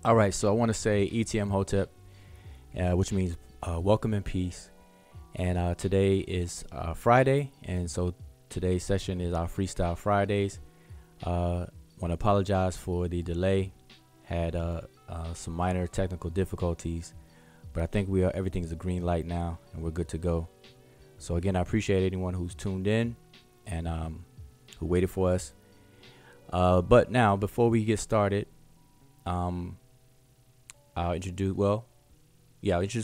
All right, so I want to say ETM Hotep, which means welcome and peace. And today is Friday, and so today's session is our Freestyle Fridays. Want to apologize for the delay. Had some minor technical difficulties, but I think everything's a green light now, and we're good to go. So again, I appreciate anyone who's tuned in and who waited for us. But now, before we get started, I'll introduce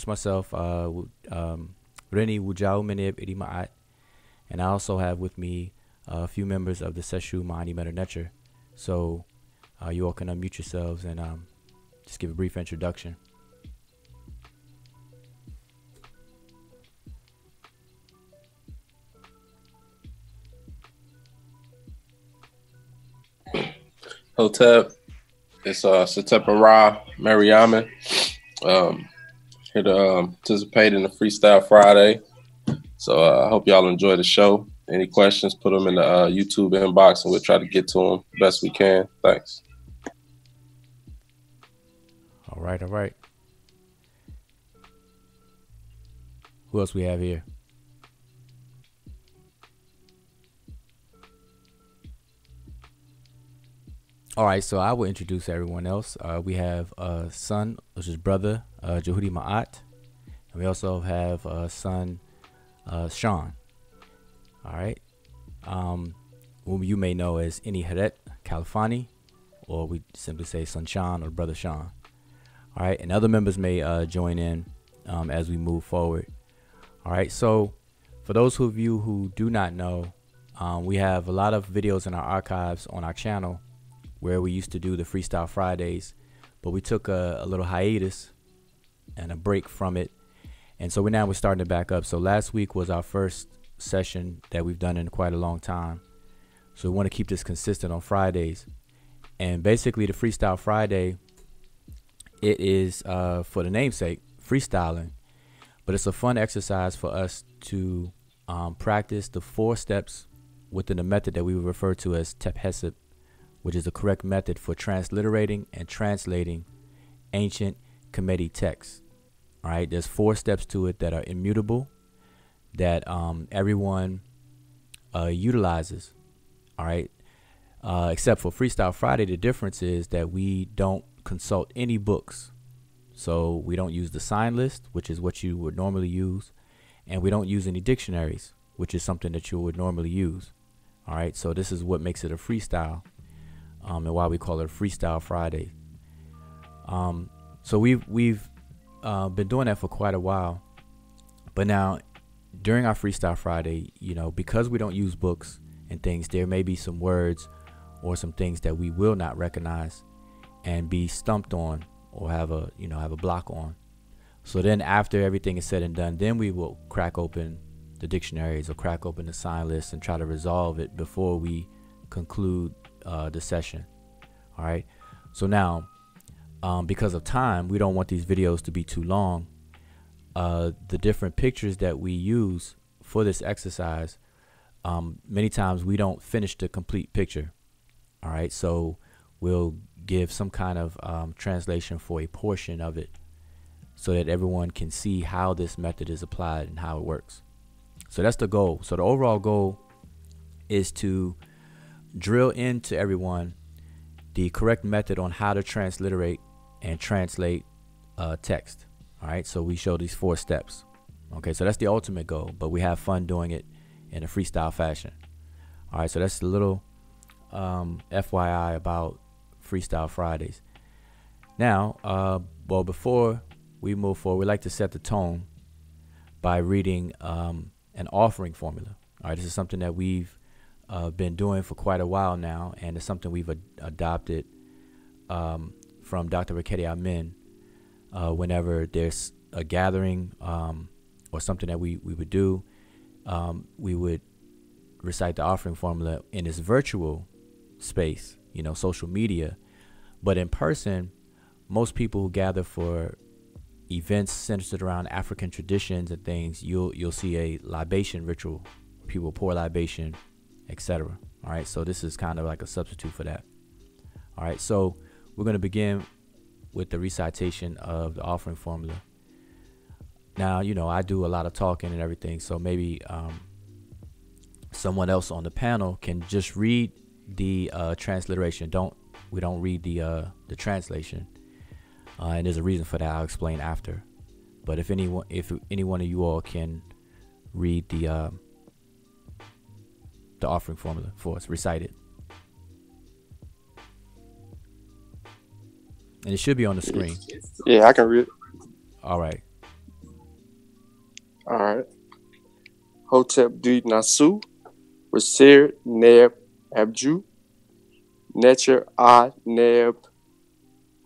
myself. Reni Wujau Meneb Idimaat, and I also have with me a few members of the Sesh Netcher. So you all can unmute yourselves and just give a brief introduction. Hotep, it's Satepa Ra Mariaman. Here to participate in the Freestyle Friday. So I hope y'all enjoy the show. Any questions, put them in the YouTube inbox and we'll try to get to them best we can. Thanks. All right. Who else we have here? All right, so I will introduce everyone else. We have son, which is brother, Jehudi Ma'at. And we also have son, Sean. All right. Whom you may know as Ini Heret Kalfani, or we simply say son Sean or brother Sean. All right, and other members may join in as we move forward. All right, so for those of you who do not know, we have a lot of videos in our archives on our channel where we used to do the Freestyle Fridays, but we took a little hiatus and a break from it. And so we're starting to back up. So last week was our first session that we've done in quite a long time. So we want to keep this consistent on Fridays. And basically the Freestyle Friday, it is for the namesake, freestyling, but it's a fun exercise for us to practice the 4 steps within the method that we would refer to as Tephesip, which is the correct method for transliterating and translating ancient Kemetic texts. All right, there's 4 steps to it that are immutable, that everyone utilizes. All right, except for Freestyle Friday, the difference is that we don't consult any books. So we don't use the sign list, which is what you would normally use, and we don't use any dictionaries, which is something that you would normally use. All right, so this is what makes it a freestyle. And why we call it Freestyle Friday. So we've been doing that for quite a while, but now during our Freestyle Friday, because we don't use books and things, there may be some words or some things that we will not recognize and be stumped on or have a block on. So then after everything is said and done, then we will crack open the dictionaries or crack open the sign list and try to resolve it before we conclude the session. All right, so now because of time, we don't want these videos to be too long. The different pictures that we use for this exercise, many times we don't finish the complete picture. All right, so we'll give some kind of translation for a portion of it so that everyone can see how this method is applied and how it works. So that's the goal. So the overall goal is to drill into everyone the correct method on how to transliterate and translate text. All right, so we show these 4 steps. Okay, so that's the ultimate goal, but we have fun doing it in a freestyle fashion. All right, so that's a little FYI about Freestyle Fridays. Now, well, before we move forward, we like to set the tone by reading an offering formula. All right, this is something that we've been doing for quite a while now, and it's something we've adopted from Dr. Raketi Amin. Whenever there's a gathering or something that we would do, we would recite the offering formula in this virtual space, social media. But in person, most people who gather for events centered around African traditions and things, you'll see a libation ritual. People pour libation, etc. All right, so this is kind of like a substitute for that. All right, so we're going to begin with the recitation of the offering formula. Now, I do a lot of talking and everything, so maybe someone else on the panel can just read the transliteration. We don't read the translation, and there's a reason for that. I'll explain after. But if any one of you all can read the offering formula for us, recite it, and it should be on the screen. Yeah, I can read it. All right. All right. Hotep D Nasu, Wasir Neb Abju, Netcher A Neb.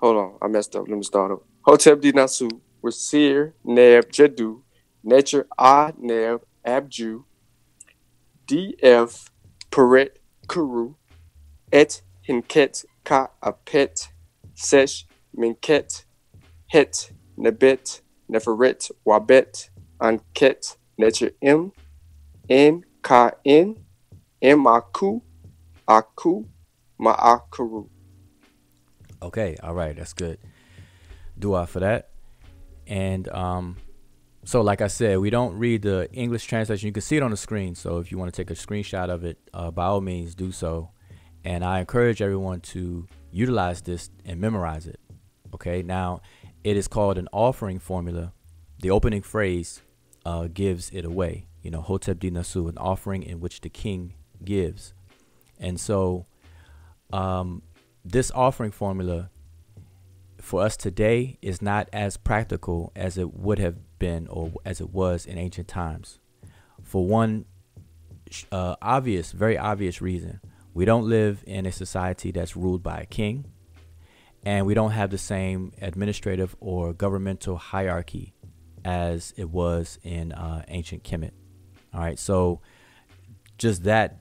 Hold on, I messed up. Let me start up. Hotep D Nasu, Wasir Neb Jedu, Netcher A Neb Abju, DF Peret Kuru, Et Hinket Ka Apet, Sesh Minket, Het Nebet, Neferet Wabet, Anket Netcher M, N Ka N, Maku, Aku, Ma'akuru. Okay, all right, that's good. Dua for that. And so like I said, we don't read the English translation. You can see it on the screen. So if you want to take a screenshot of it, by all means do so. And I encourage everyone to utilize this and memorize it. Okay, now it is called an offering formula. The opening phrase gives it away. Hotep D Nasu, an offering in which the king gives. And so this offering formula for us today is not as practical as it would have been or as it was in ancient times. For one very obvious reason. We don't live in a society that's ruled by a king, and we don't have the same administrative or governmental hierarchy as it was in ancient Kemet. All right, so just that,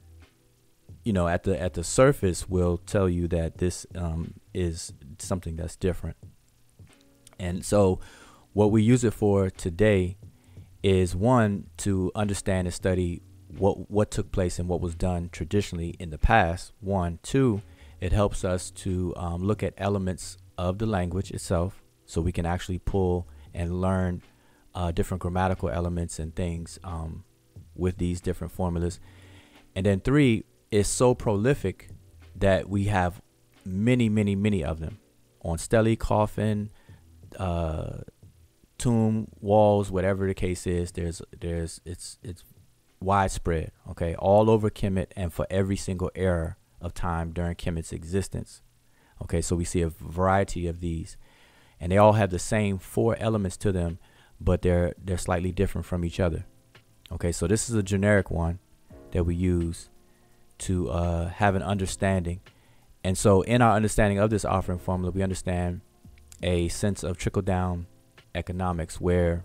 at the surface will tell you that this is something that's different. And so what we use it for today is, one, to understand and study what took place and what was done traditionally in the past. One, two, it helps us to look at elements of the language itself, so we can actually pull and learn different grammatical elements and things with these different formulas. And then three, it's so prolific that we have many, many, many of them on stele, coffin, tomb, walls, whatever the case is. It's widespread, okay, all over Kemet and for every single era of time during Kemet's existence. Okay, so we see a variety of these, and they all have the same 4 elements to them, but they're slightly different from each other. Okay, so this is a generic one that we use to have an understanding. And so in our understanding of this offering formula, we understand a sense of trickle-down economics, where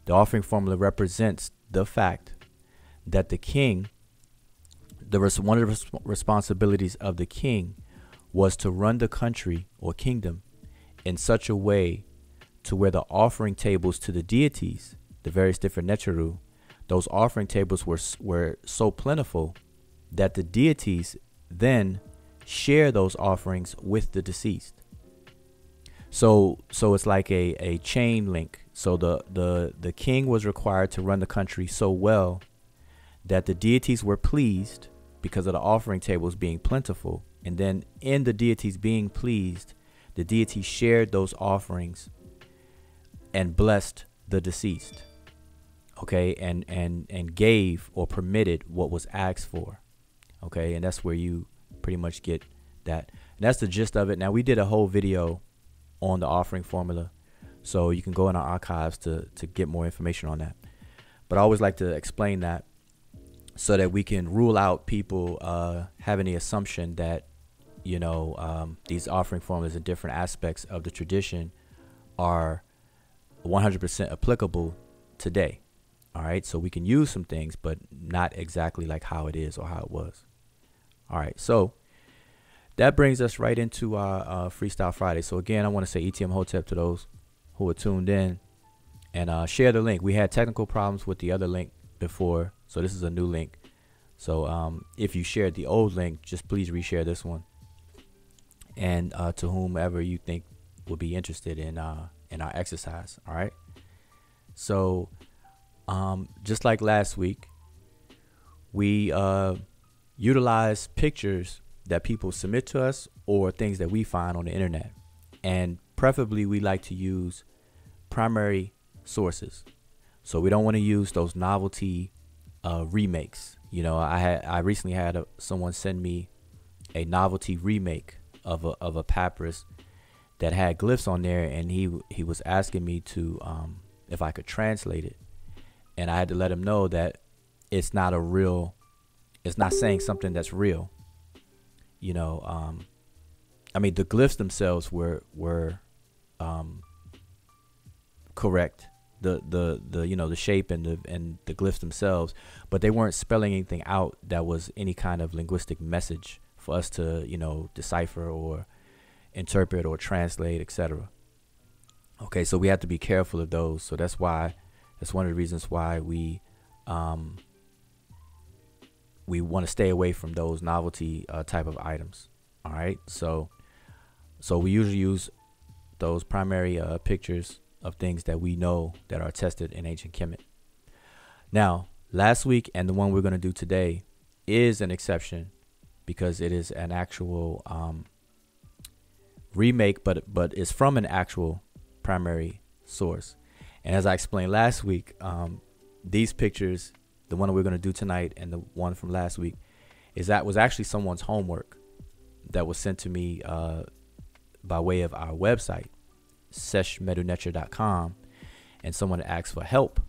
the offering formula represents the fact that the king, one of the responsibilities of the king was to run the country or kingdom in such a way to where the offering tables to the deities, the various different Netcheru, those offering tables were so plentiful that the deities then share those offerings with the deceased. So it's like a chain link. So the king was required to run the country so well that the deities were pleased because of the offering tables being plentiful. And then in the deities being pleased, the deities shared those offerings and blessed the deceased. Okay, and gave or permitted what was asked for. Okay, and that's where you pretty much get that. And that's the gist of it. Now, we did a whole video on the offering formula, so you can go in our archives to get more information on that. But I always like to explain that so that we can rule out people having the assumption that, these offering formulas and different aspects of the tradition are 100% applicable today. All right, so we can use some things, but not exactly like how it is or how it was. All right, so that brings us right into our Freestyle Friday. So again, I want to say ETM Hotep to those who are tuned in, and share the link. We had technical problems with the other link before, so this is a new link. So if you shared the old link, just please reshare this one. And to whomever you think will be interested in our exercise. All right. So just like last week, we utilize pictures that people submit to us or things that we find on the internet, and preferably we like to use primary sources. So we don't want to use those novelty remakes. You know, I recently had someone send me a novelty remake of a papyrus that had glyphs on there, and he was asking me to if I could translate it, and I had to let him know that it's not saying something that's real. You know, I mean, the glyphs themselves were correct, the you know, the shape and the glyphs themselves, but they weren't spelling anything out that was any kind of linguistic message for us to, you know, decipher or interpret or translate, etc. Okay, so we have to be careful of those. So that's one of the reasons why we want to stay away from those novelty type of items. All right, so we usually use those primary pictures of things that we know that are tested in ancient Kemet. Now, last week and the one we're going to do today is an exception because it is an actual remake, but it's from an actual primary source. And as I explained last week, these pictures, the one that we're going to do tonight and the one from last week, was actually someone's homework that was sent to me by way of our website, Sesh mdw-ntr.com, and someone asked for help.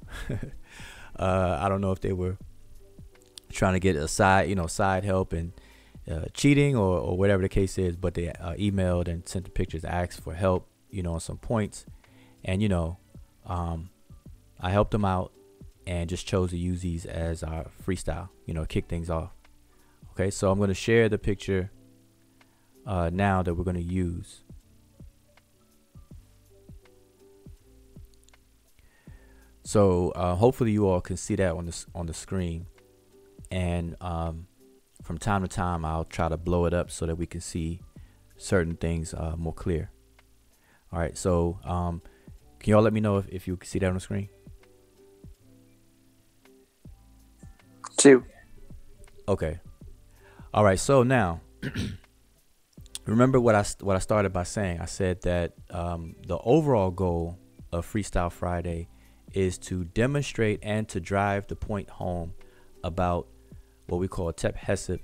I don't know if they were trying to get a side help and cheating or whatever the case is, but they emailed and sent the pictures, asked for help, you know, on some points, and you know, I helped them out and just chose to use these as our freestyle, you know, kick things off. Okay, so I'm going to share the picture now that we're going to use. So hopefully you all can see that on the screen, and from time to time I'll try to blow it up so that we can see certain things more clear. All right, so can y'all let me know if you can see that on the screen? 2. Okay. All right, so now remember what I started by saying. I said that the overall goal of Freestyle Friday is to demonstrate and to drive the point home about what we call Tep Hesed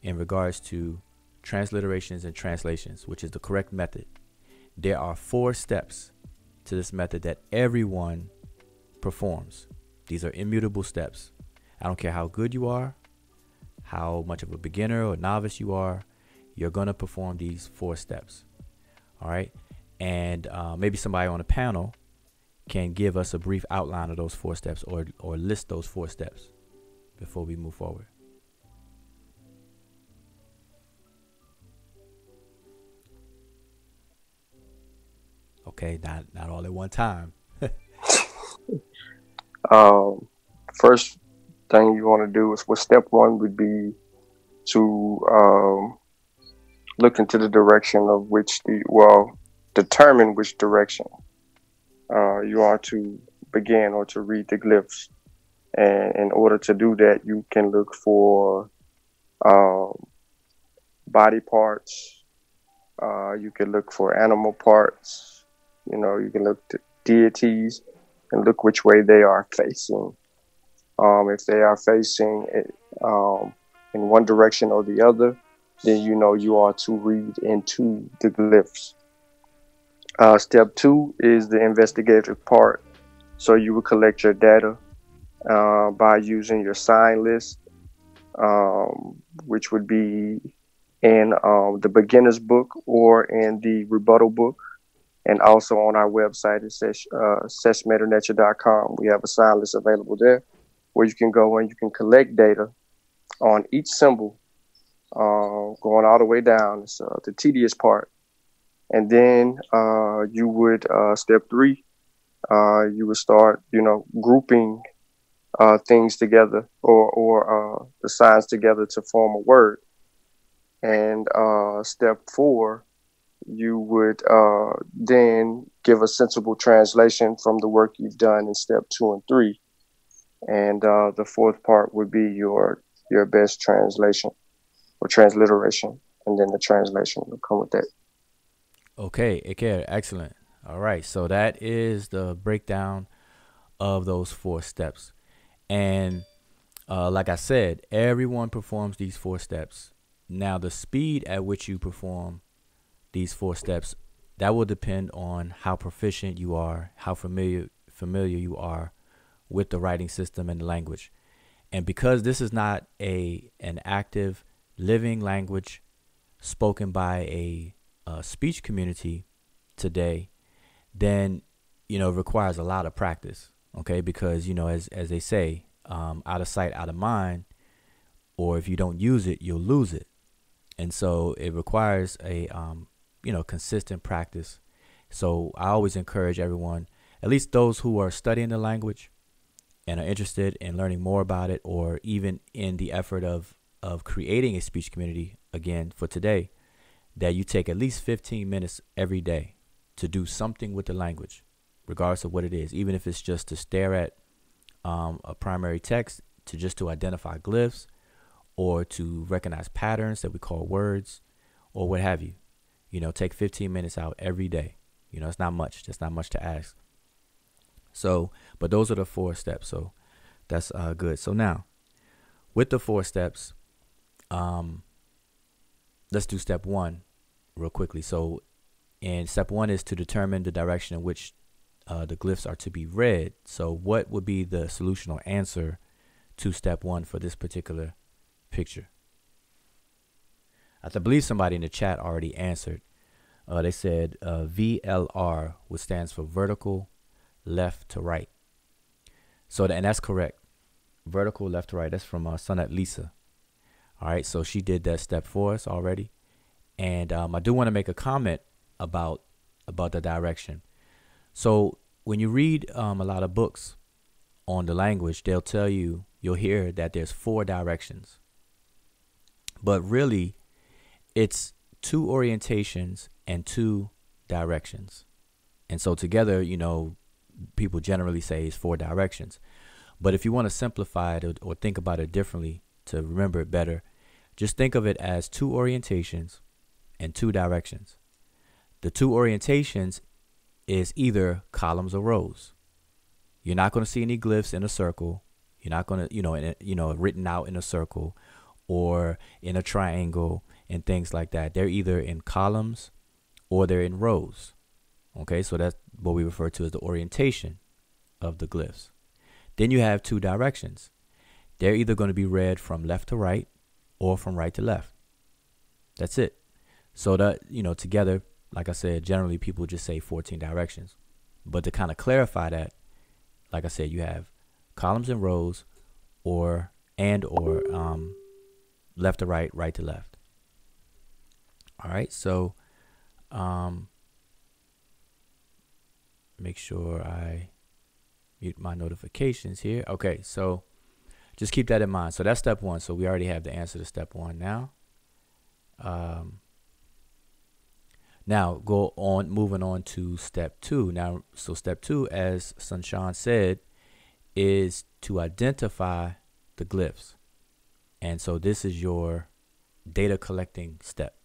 in regards to transliterations and translations, which is the correct method. There are 4 steps to this method that everyone performs. These are immutable steps. I don't care how good you are, how much of a beginner or novice you are, you're going to perform these 4 steps. All right. And maybe somebody on the panel can give us a brief outline of those 4 steps or list those 4 steps before we move forward. Okay, not all at one time. First thing you want to do is, step 1 would be to look into the direction of determine which direction you are to begin or to read the glyphs. And in order to do that, you can look for body parts. You can look for animal parts. You know, you can look to deities and look which way they are facing. If they are facing in one direction or the other, then you know you are to read into the glyphs. Step 2 is the investigative part. So you will collect your data by using your sign list, which would be in the beginner's book or in the rebuttal book. And also on our website at seshmdw-ntr.com, we have a sign list available there where you can go and you can collect data on each symbol, going all the way down. It's the tedious part. And then you would, step 3, you would start, you know, grouping things together or the signs together to form a word. And step 4 you would then give a sensible translation from the work you've done in step 2 and 3. And the fourth part would be your best translation or transliteration, and then the translation will come with that. Okay, excellent. All right, so that is the breakdown of those 4 steps. And like I said, everyone performs these 4 steps. Now, the speed at which you perform these 4 steps, that will depend on how proficient you are, how familiar you are with the writing system and the language. And because this is not an active living language spoken by a speech community today, then it requires a lot of practice. Okay, because as they say, out of sight, out of mind, or if you don't use it, you'll lose it. And so it requires a consistent practice. So I always encourage everyone, at least those who are studying the language and are interested in learning more about it, or even in the effort of creating a speech community again for today, that you take at least 15 minutes every day to do something with the language, regardless of what it is, even if it's just to stare at a primary text, to identify glyphs, or to recognize patterns that we call words, or what have you. Take 15 minutes out every day. It's not much. That's not much to ask. So, but those are the 4 steps. So that's good. So now, with the 4 steps, let's do step 1 real quickly. So, and step 1 is to determine the direction in which the glyphs are to be read. So what would be the solution or answer to step 1 for this particular picture? I believe somebody in the chat already answered. They said VLR, which stands for vertical left to right. So and that's correct. Vertical left to right. That's from Sonnet Lisa. All right, so she did that step for us already. And I do want to make a comment about the direction. So when you read a lot of books on the language, you'll hear that there's 4 directions. But really, it's 2 orientations and 2 directions. And so together, people generally say it's 4 directions. But if you want to simplify it or think about it differently to remember it better, just think of it as 2 orientations and 2 directions. The 2 orientations is either columns or rows. You're not going to see any glyphs in a circle. You're not going to, written out in a circle or in a triangle and things like that. They're either in columns or they're in rows. Okay, so that's what we refer to as the orientation of the glyphs. Then you have 2 directions. They're either going to be read from left to right or from right to left. That's it. So that, together, like I said, generally people just say 14 directions. But to kind of clarify that, like I said, you have columns and rows or left to right, right to left. All right, so make sure I mute my notifications here. Okay, so just keep that in mind. So that's step 1. So we already have the answer to step 1 now. Now moving on to step 2. Now, so step 2, as Sunshan said, is to identify the glyphs. And so this is your data collecting step.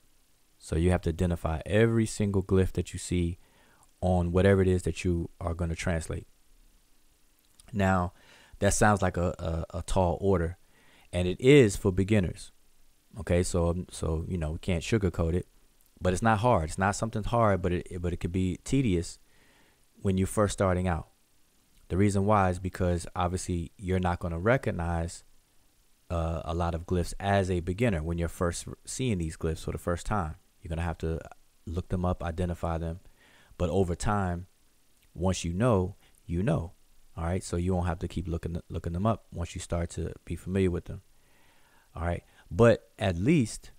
So you have to identify every single glyph that you see on whatever it is that you are going to translate. Now, that sounds like a tall order, and it is for beginners. Okay, so we can't sugarcoat it, but it's not hard. It's not something hard, but it could be tedious when you're first starting out. The reason why is because obviously you're not going to recognize a lot of glyphs as a beginner when you're first seeing these glyphs for the first time. You're going to have to look them up, identify them. But over time, once you know, all right, so you won't have to keep looking them up once you start to be familiar with them. All right, but at least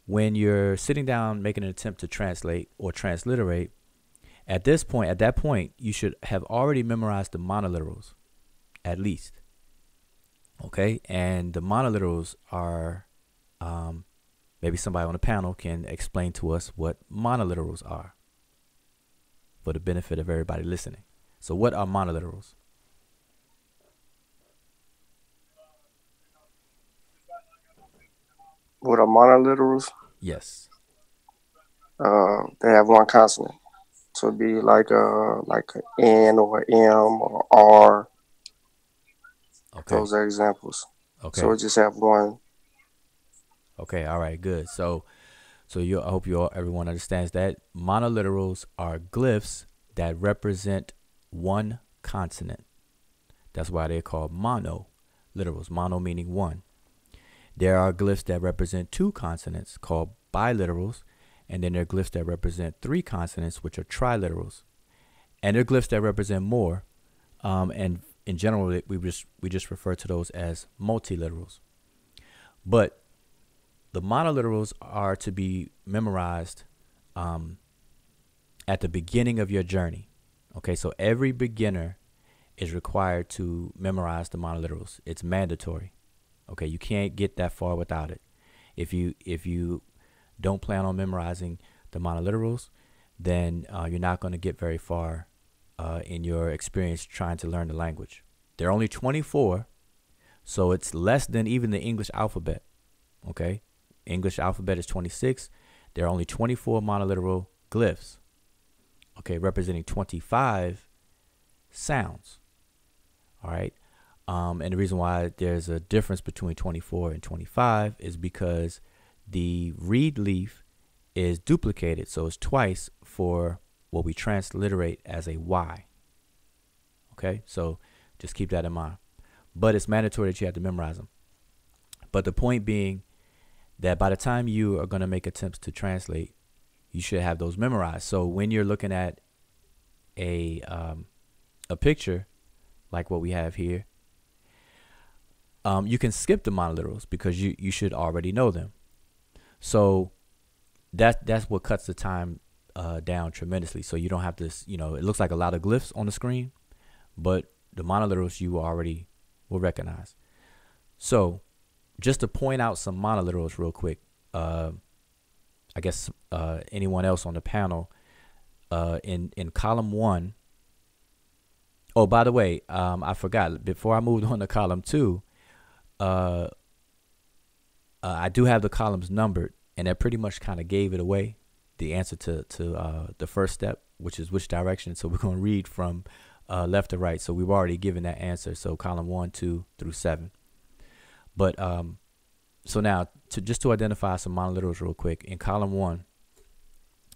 when you're sitting down making an attempt to translate or transliterate, at that point, you should have already memorized the monoliterals, at least. Okay, and the monoliterals are maybe somebody on the panel can explain to us what monoliterals are for the benefit of everybody listening. So what are monoliterals? What are monoliterals? Yes. They have one consonant. So it'd be like an N or an M or R. Okay. Those are examples. Okay. So it just have one. Okay. All right. Good. So I hope everyone understands that monoliterals are glyphs that represent one consonant. That's why they're called monoliterals. Mono meaning one. There are glyphs that represent two consonants called biliterals, and then there are glyphs that represent three consonants, which are triliterals. And there are glyphs that represent more, and in general, we just refer to those as multiliterals. But the monoliterals are to be memorized at the beginning of your journey. Okay, so every beginner is required to memorize the monoliterals. It's mandatory. Okay, you can't get that far without it. If you don't plan on memorizing the monoliterals, then you're not going to get very far in your experience trying to learn the language. There are only 24, so it's less than even the English alphabet. Okay, English alphabet is 26. There are only 24 monoliteral glyphs. Okay, representing 25 sounds. All right. And the reason why there's a difference between 24 and 25 is because the reed leaf is duplicated. So it's twice for what we transliterate as a Y. Okay, so just keep that in mind. But it's mandatory that you have to memorize them. But the point being that by the time you are going to make attempts to translate, you should have those memorized. So when you're looking at a picture like what we have here, you can skip the monoliterals because you should already know them. So that's what cuts the time down tremendously. So you don't have to, it looks like a lot of glyphs on the screen, but the monoliterals you already will recognize. So just to point out some monoliterals real quick, I guess anyone else on the panel, in column 1. Oh, by the way, I forgot, before I moved on to column 2, I do have the columns numbered, and that pretty much kind of gave it away, the answer to the first step, which is which direction. So we're going to read from left to right. So we've already given that answer. So column 1, 2 through 7. But so now to identify some monoliterals real quick, in column 1,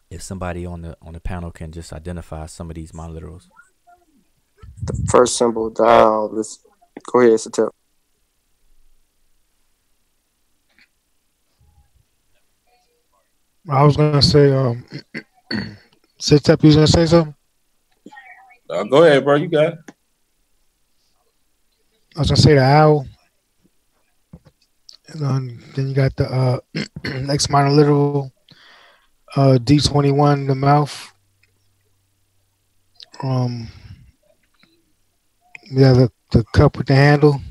if somebody on the panel can just identify some of these monoliterals. The first symbol down. Let's go ahead, Satep. I was gonna say, Satep, you was gonna say something? Go ahead, bro. You got it. I was gonna say the owl, and then you got the next monoliteral, D21, the mouth. We have the cup with the handle.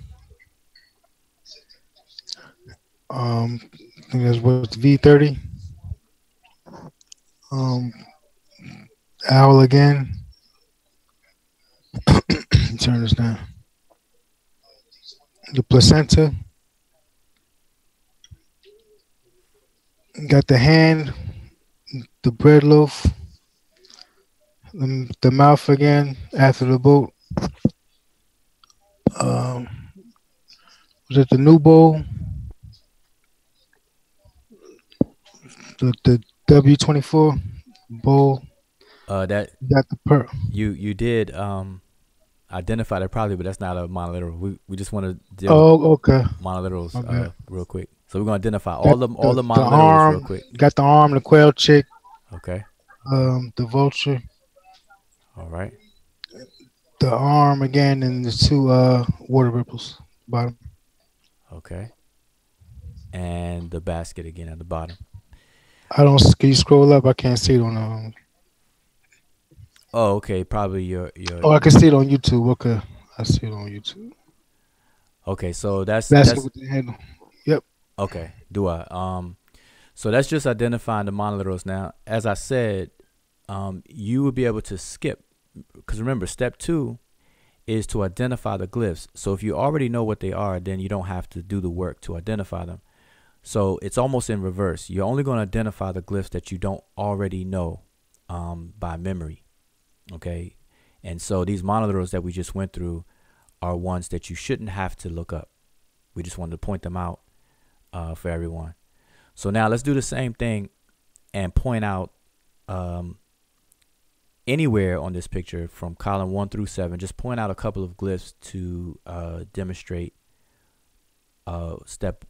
I think that's what's V30. Owl again. Turn this down. The placenta. Got the hand, the bread loaf, the mouth again after the boat. Was it the new bowl? The W24 bowl. That got the per. You did identify that probably, but that's not a monoliteral. We just want to deal okay. monoliterals real quick. So we're gonna identify all the monoliterals the arm, real quick. Got the arm, the quail chick. Okay. The vulture. All right. The arm again, and the two water ripples bottom. Okay. And the basket again at the bottom. Can you scroll up? I can't see it on Oh, okay. Probably your. Oh, I can see it on YouTube. Okay, I see it on YouTube. Okay, so that's basket with the handle. Yep. Okay. Do I? So that's just identifying the monoliterals. Now, as I said, you would be able to skip, because remember, step 2 is to identify the glyphs. So if you already know what they are, then you don't have to do the work to identify them. So it's almost in reverse. You're only going to identify the glyphs that you don't already know by memory. Okay. And so these monoliterals that we just went through are ones that you shouldn't have to look up. We just wanted to point them out for everyone. So now let's do the same thing and point out anywhere on this picture from column 1 through 7. Just point out a couple of glyphs to demonstrate step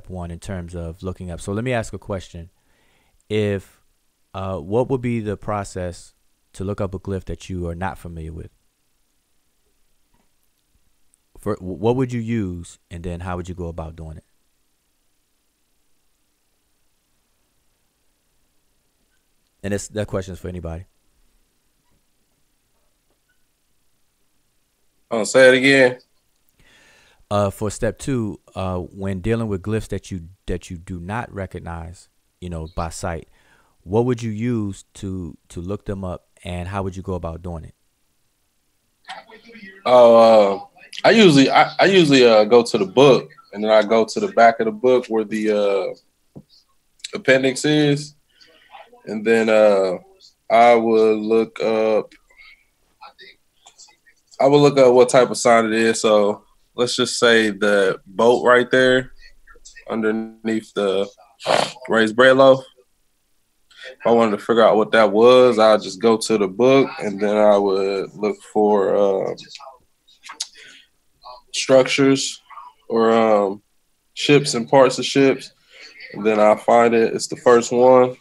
1 in terms of looking up. So let me ask a question. If what would be the process to look up a glyph that you are not familiar with? What would you use, and then how would you go about doing it? And that question is for anybody. Oh, say it again. For step 2, when dealing with glyphs that you do not recognize, by sight, what would you use to look them up, and how would you go about doing it? Oh, I usually go to the book, and then I go to the back of the book where the appendix is, and then I would look up what type of sign it is. So let's just say the boat right there underneath the raised bread loaf. If I wanted to figure out what that was, I'll just go to the book, and then I would look for structures or ships and parts of ships, and then I'll find it. It's the first one.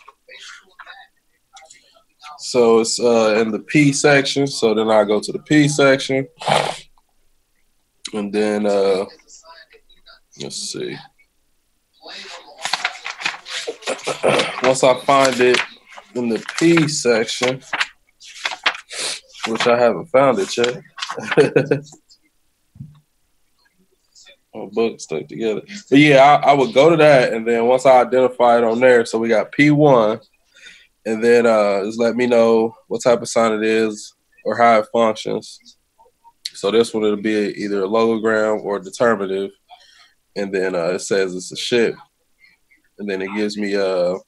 So it's in the P section. So then I go to the P section, and then let's see. Once I find it in the P section, which I haven't found it yet. My book stuck together. But yeah, I would go to that, and then once I identify it on there, so we got P1, and then just let me know what type of sign it is or how it functions. So this one, it'll be either a logogram or a determinative, and then it says it's a ship, and then it gives me the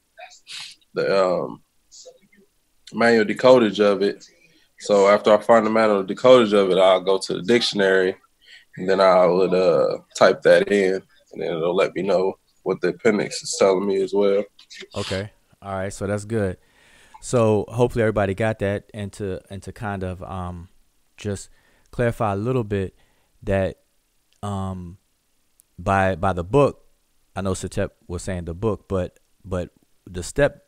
manual decodage of it. So after I find the manual decodage of it, I'll go to the dictionary, and then I would type that in, and then it'll let me know what the appendix is telling me as well. Okay. All right. So that's good. So hopefully everybody got that, and to kind of just clarify a little bit that by the book, I know Satep was saying the book, but the step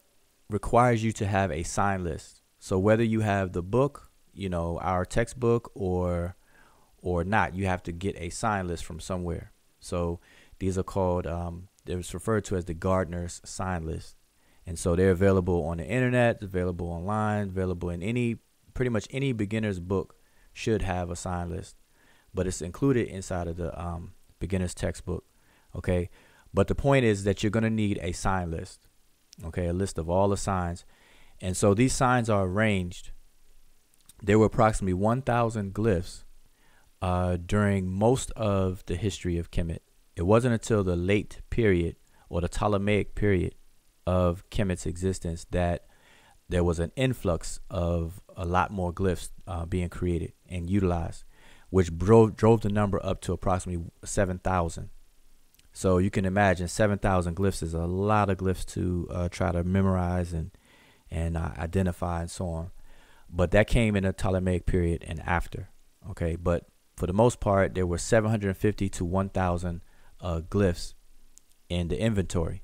requires you to have a sign list. So whether you have the book, our textbook, or not, you have to get a sign list from somewhere. So these are called, they're referred to as the Gardner's sign list. And so they're available on the internet, available online, available in pretty much any beginner's book should have a sign list, but it's included inside of the beginner's textbook. Okay. But the point is that you're going to need a sign list. Okay. A list of all the signs. And so these signs are arranged. There were approximately 1,000 glyphs during most of the history of Kemet. It wasn't until the late period, or the Ptolemaic period of Kemet's existence, that there was an influx of a lot more glyphs being created and utilized, which drove the number up to approximately 7,000. So you can imagine 7,000 glyphs is a lot of glyphs to try to memorize and identify and so on. But that came in the Ptolemaic period and after. Okay, but for the most part, there were 750 to 1,000 glyphs in the inventory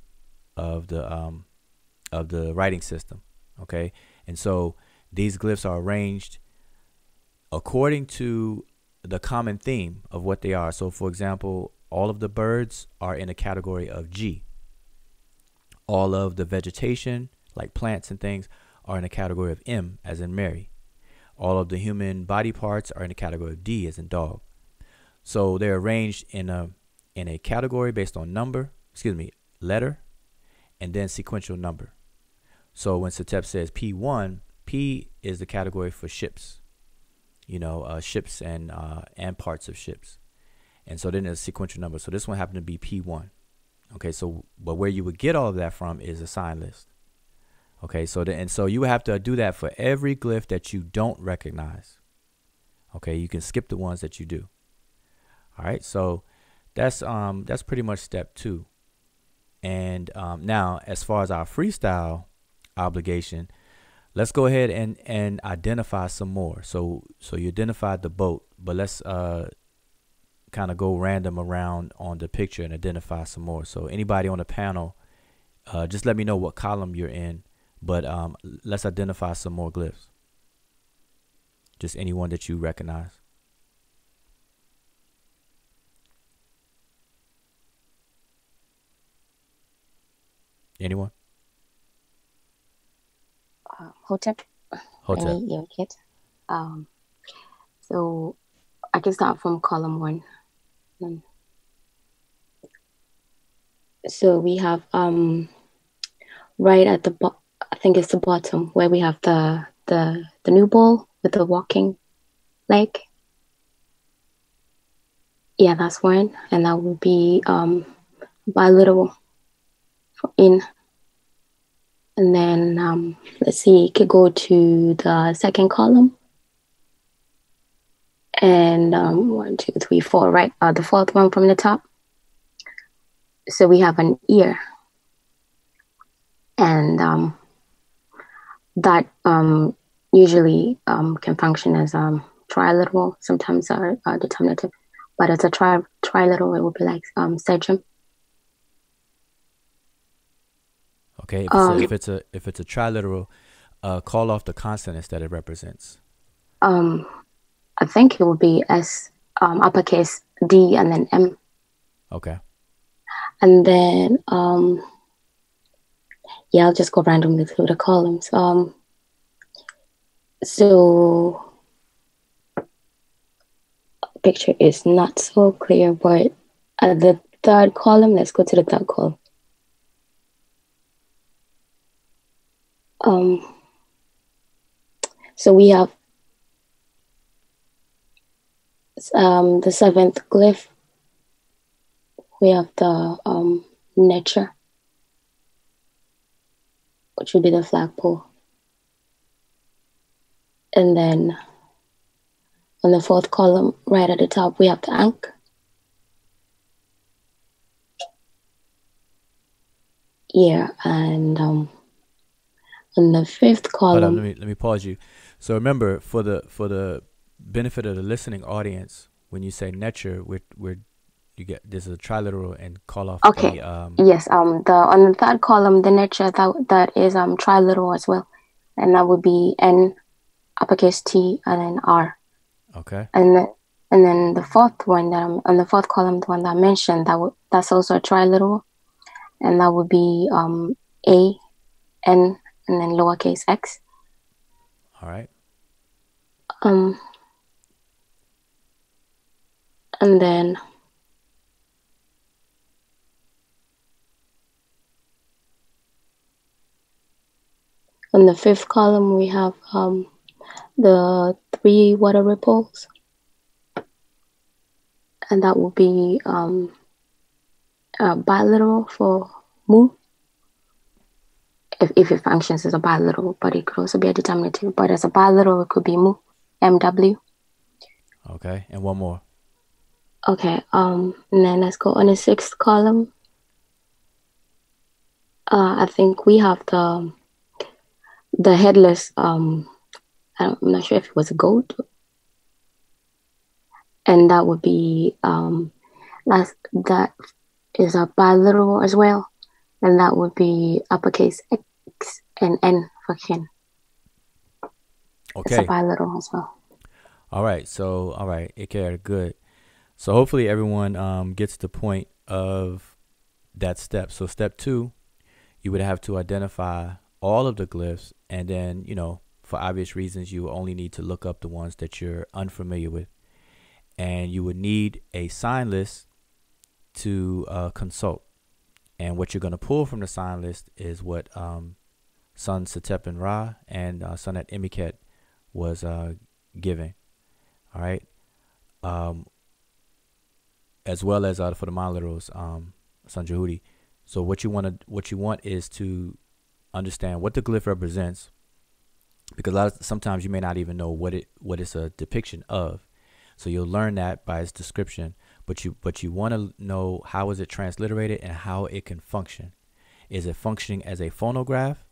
of the writing system. Okay, and so these glyphs are arranged according to the common theme of what they are. So for example, all of the birds are in a category of G. All of the vegetation, like plants and things, are in a category of M, as in Mary. All of the human body parts are in a category of D, as in dog. So they're arranged in a category based on letter, and then sequential number. So when Satep says P1, P is the category for ships, ships and parts of ships. And so then there's sequential number. So this one happened to be P1. Okay, so but where you would get all of that from is a sign list. Okay, so so you would have to do that for every glyph that you don't recognize. Okay, you can skip the ones that you do. All right, so that's pretty much step 2. And now, as far as our freestyle obligation, let's go ahead and identify some more. So you identified the boat, but let's kind of go random around on the picture and identify some more. So anybody on the panel, just let me know what column you're in, but let's identify some more glyphs. Just anyone that you recognize. Anyone? Hotep. Hotep. Any kit. So I can start from column 1. So we have right at the I think it's the bottom where we have the new ball with the walking leg. Yeah, that's one, and that would be bilateral for in. And then let's see, it could go to the second column. And 1, 2, 3, 4, right? The fourth one from the top. So we have an ear. And that usually can function as triliteral, sometimes determinative. But as a triliteral, it would be like sedum. Okay, if it's a triliteral, call off the consonants that it represents. I think it would be S, uppercase D, and then M. Okay. And then yeah, I'll just go randomly through the columns. So picture is not so clear, but at the third column, let's go to the third column. So we have the seventh glyph. We have the Netcher, which would be the flagpole. And then on the fourth column, right at the top, we have the ankh. Yeah, and on the fifth column. Let me pause you. So remember, for the benefit of the listening audience, when you say Netcher, there's a triliteral and call off. Okay. Yes. On the third column, the Netcher that is triliteral as well, and that would be N, uppercase T, and then R. Okay. And then the fourth one that on the fourth column, the one that I mentioned, that's also a triliteral, and that would be A, N, and then lowercase x. All right. And then on the fifth column, we have the 3 water ripples, and that will be bilateral for mu. If it functions as a bilateral, but it could also be a determinative. But as a bilateral, it could be mu, MW. Okay, and one more. Okay, and then let's go on the sixth column. I think we have the headless. I'm not sure if it was a goat, and that would be that is a bilateral as well, and that would be uppercase X and N for kin. Okay. It's a bilateral as well. All right. So, all right. Okay, good. So hopefully everyone gets the point of that step. So step 2, you would have to identify all of the glyphs, and then, for obvious reasons, you only need to look up the ones that you're unfamiliar with. And you would need a sign list to consult. And what you're going to pull from the sign list is what Sun Setep and Ra and Sunat Imiket was giving. All right. As well as for the monoliterals, Sun Jehudi. So what you want is to understand what the glyph represents, because sometimes you may not even know what it's a depiction of. So you'll learn that by its description, but you want to know how is it transliterated and how it can function. Is it functioning as a phonograph,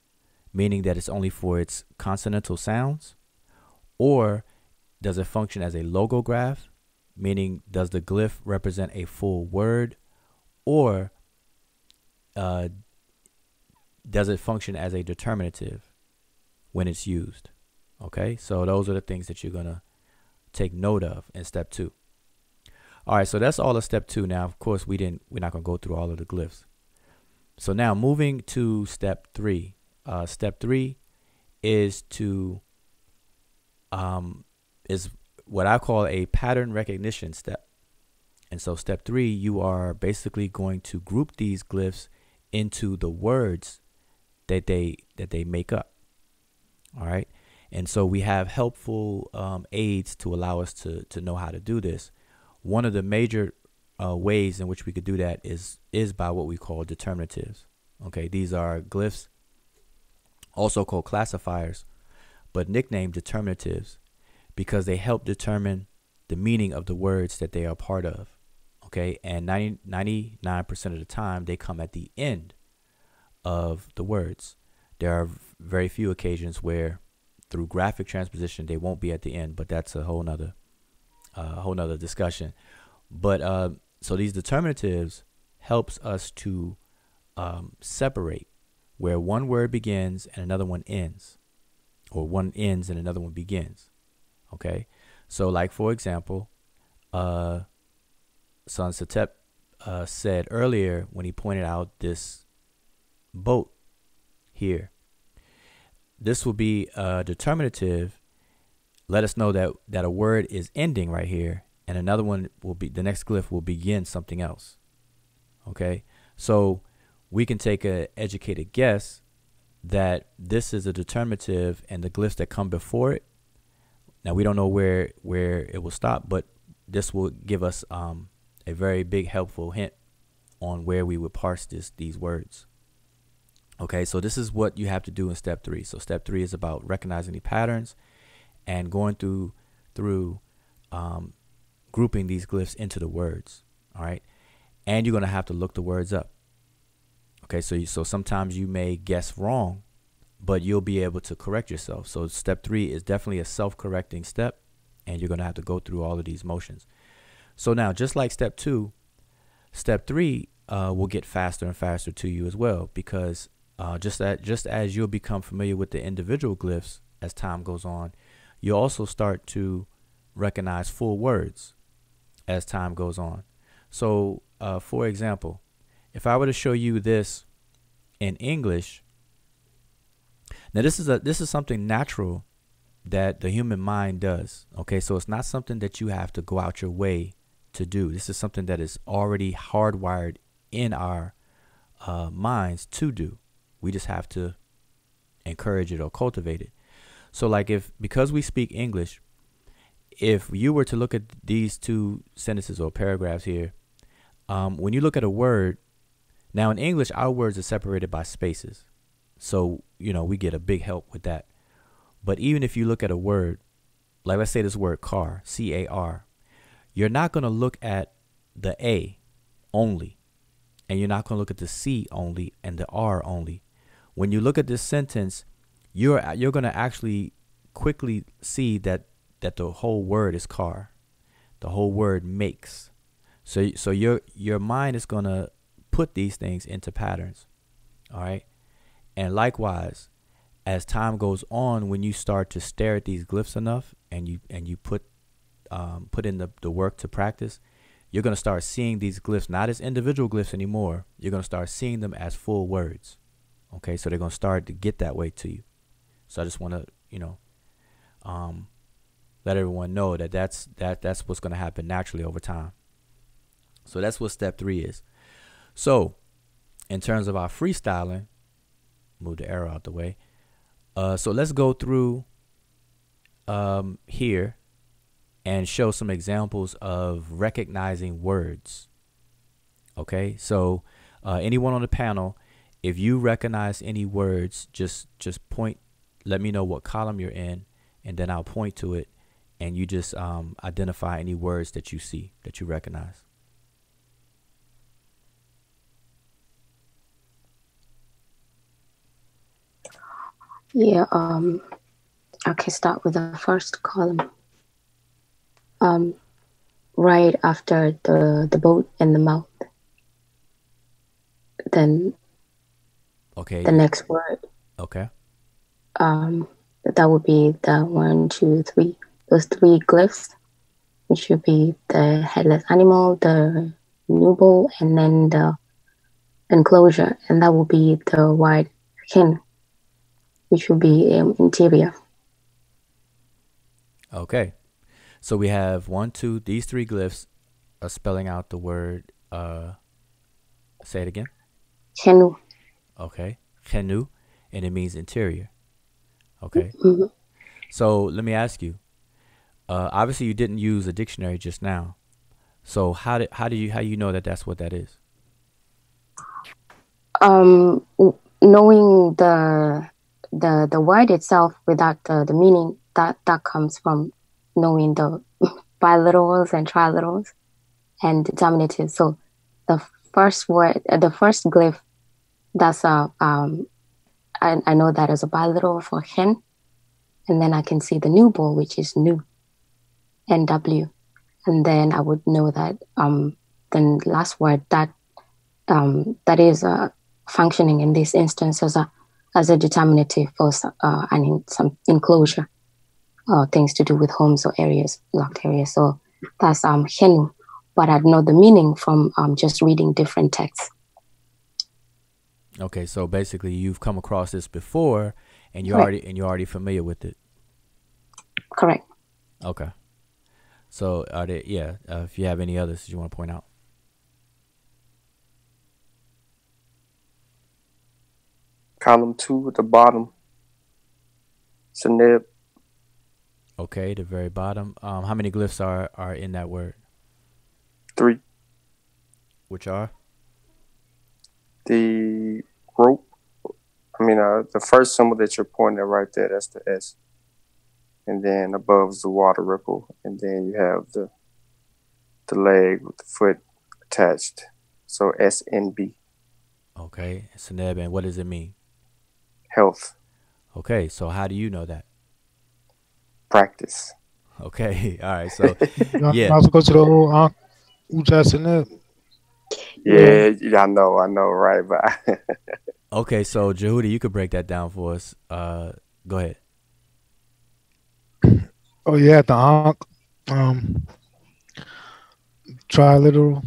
meaning that it's only for its consonantal sounds, or does it function as a logograph, meaning does the glyph represent a full word, or does it function as a determinative when it's used? Okay, so those are the things that you're gonna take note of in step 2. All right, so that's all of step 2. Now, of course, we're not gonna go through all of the glyphs. So now moving to step 3. Step 3 is is what I call a pattern recognition step. And so step 3, you are basically going to group these glyphs into the words that they make up. All right. And so we have helpful aids to allow us to know how to do this. One of the major ways in which we could do that is by what we call determinatives. Okay, these are glyphs, also called classifiers, but nicknamed determinatives because they help determine the meaning of the words that they are part of. Okay, and 99% of the time they come at the end of the words. There are very few occasions where through graphic transposition they won't be at the end, but that's a whole nother discussion. But so these determinatives helps us to separate where one word begins and another one ends, or one ends and another one begins. Okay, so like for example, Sun Setep said earlier when he pointed out this boat here, this will be a determinative. Let us know that a word is ending right here, and another one will be, the next glyph will begin something else. Okay, so we can take an educated guess that this is a determinative, and the glyphs that come before it. Now we don't know where it will stop, but this will give us a very big helpful hint on where we would parse these words. Okay, so this is what you have to do in step 3. So step 3 is about recognizing the patterns and going through grouping these glyphs into the words. All right, and you're going to have to look the words up. Okay, so sometimes you may guess wrong, but you'll be able to correct yourself. So step 3 is definitely a self-correcting step, and you're going to have to go through all of these motions. So now, just like step 2, step 3 will get faster and faster to you as well, because just as you'll become familiar with the individual glyphs as time goes on, you'll also start to recognize full words as time goes on. So for example, if I were to show you this in English, now this is something natural that the human mind does. Okay, so it's not something that you have to go out your way to do. This is something that is already hardwired in our minds to do. We just have to encourage it or cultivate it. So like because we speak English, if you were to look at these two sentences or paragraphs here, when you look at a word, now in English, our words are separated by spaces. So, we get a big help with that. But even if you look at a word, like let's say this word car, C-A-R, you're not going to look at the A only, and you're not going to look at the C only and the R only. When you look at this sentence, you're going to actually quickly see that the whole word is car. The whole word makes. So your mind is going to put these things into patterns. All right. And likewise, as time goes on, when you start to stare at these glyphs enough and you put in the work to practice, you're going to start seeing these glyphs not as individual glyphs anymore. You're going to start seeing them as full words. Okay, so they're going to start to get that way to you. So I just want to, let everyone know that's what's going to happen naturally over time. So that's what step 3 is. So in terms of our freestyling, move the arrow out the way. So let's go through here and show some examples of recognizing words. Okay, so anyone on the panel, if you recognize any words, just point, let me know what column you're in, and then I'll point to it, and you just identify any words that you see, that you recognize. Yeah, I can start with the first column. Right after the boat and the mouth. Then okay, the next word. Okay. That would be the 1, 2, 3. Those 3 glyphs, which would be the headless animal, the nubile, and then the enclosure, and that would be the white hen, which would be interior. Okay. So we have 1, 2, these 3 glyphs are spelling out the word, say it again. Henu. Okay. Henu, and it means interior. Okay. Mm-hmm. So let me ask you, obviously you didn't use a dictionary just now. So how do you know that that's what that is? Knowing the word itself without the meaning, that comes from knowing the biliterals and triliterals and determinatives. So the first word, the first glyph, that's I know that as a biliteral for hen, and then I can see the nubile, which is new, NW, and then I would know that the last word that is functioning in this instance as a determinative for some enclosure, things to do with homes or areas, locked areas. So that's henu, but I'd know the meaning from just reading different texts. Okay, so basically you've come across this before, and you're already familiar with it. Correct. Okay. So are there, if you have any others you want to point out. Column 2 at the bottom. Seneb. Okay, the very bottom. How many glyphs are in that word? 3. Which are? The rope. I mean, the first symbol that you're pointing at right there, that's the S. And then above is the water ripple. And then you have the leg with the foot attached. So SNB. Okay, Seneb, and what does it mean? Health. Okay, so how do you know that? Practice. Okay, all right, so yeah. I also go to the old Uja Seneb. Yeah, I know, right? But okay, so Jehudi, you could break that down for us. Go ahead. Oh yeah, the triliteral,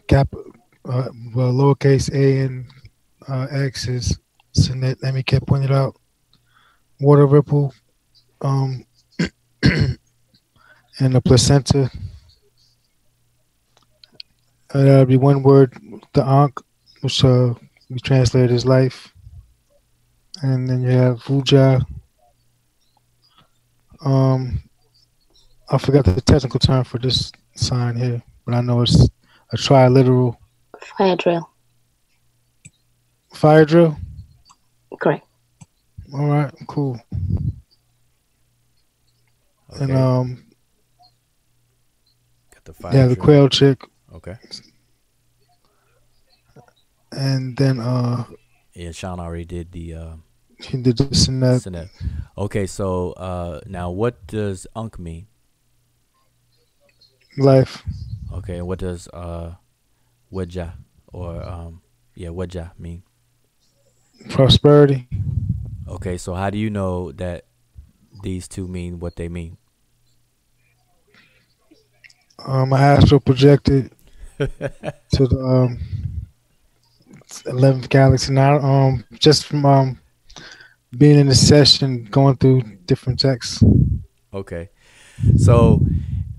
cap, lowercase a and x is Senet. Let me keep pointing it out. Water ripple, and the placenta. That'll be one word. The ankh, which we translate as life, and then you have Vuja. I forgot the technical term for this sign here, but I know it's a triliteral. Fire drill. Fire drill? Correct. All right, cool. Okay. And got the fire drill. The quail chick. Okay. And then Sean already did the he did this and that. Seneb. Okay, so now what does Unk mean? Life. Okay, and what does Wajah or Wajah mean? Prosperity. Okay, so how do you know that these two mean what they mean? My astral projected to the 11th galaxy now. Just from being in the session, going through different texts. Okay, so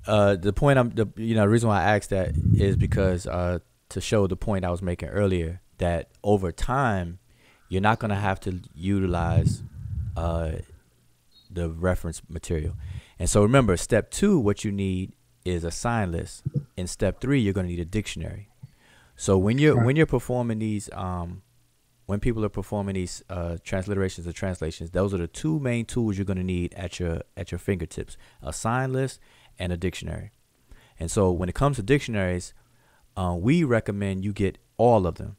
the point the reason why I asked that is because to show the point I was making earlier that over time you're not going to have to utilize the reference material. And so remember, step 2, what you need is a sign list. In step 3, you're going to need a dictionary. So when you're performing these when people are performing these transliterations or translations, those are the 2 main tools you're going to need at your fingertips: a sign list and a dictionary. And so when it comes to dictionaries, we recommend you get all of them.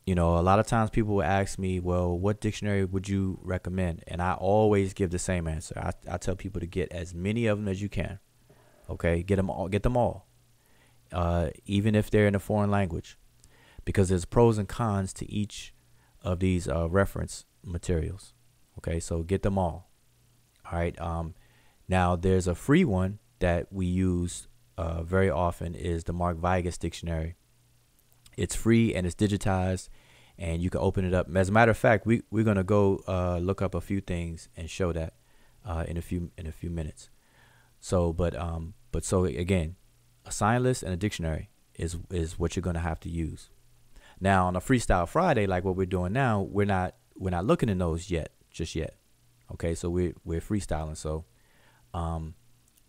You know, a lot of times people will ask me, well, what dictionary would you recommend? And I always give the same answer. I tell people to get as many of them as you can. Okay, get them all, even if they're in a foreign language, because there's pros and cons to each of these reference materials. Okay, so get them all. All right. Now there's a free one that we use very often, is the Mark Vigas dictionary. It's free and it's digitized, and you can open it up. As a matter of fact, we're gonna go look up a few things and show that in a few minutes. So, but so again, a sign list and a dictionary is what you're gonna have to use. Now on a Freestyle Friday, like what we're doing now, we're not looking in those just yet. Okay, so we're freestyling. So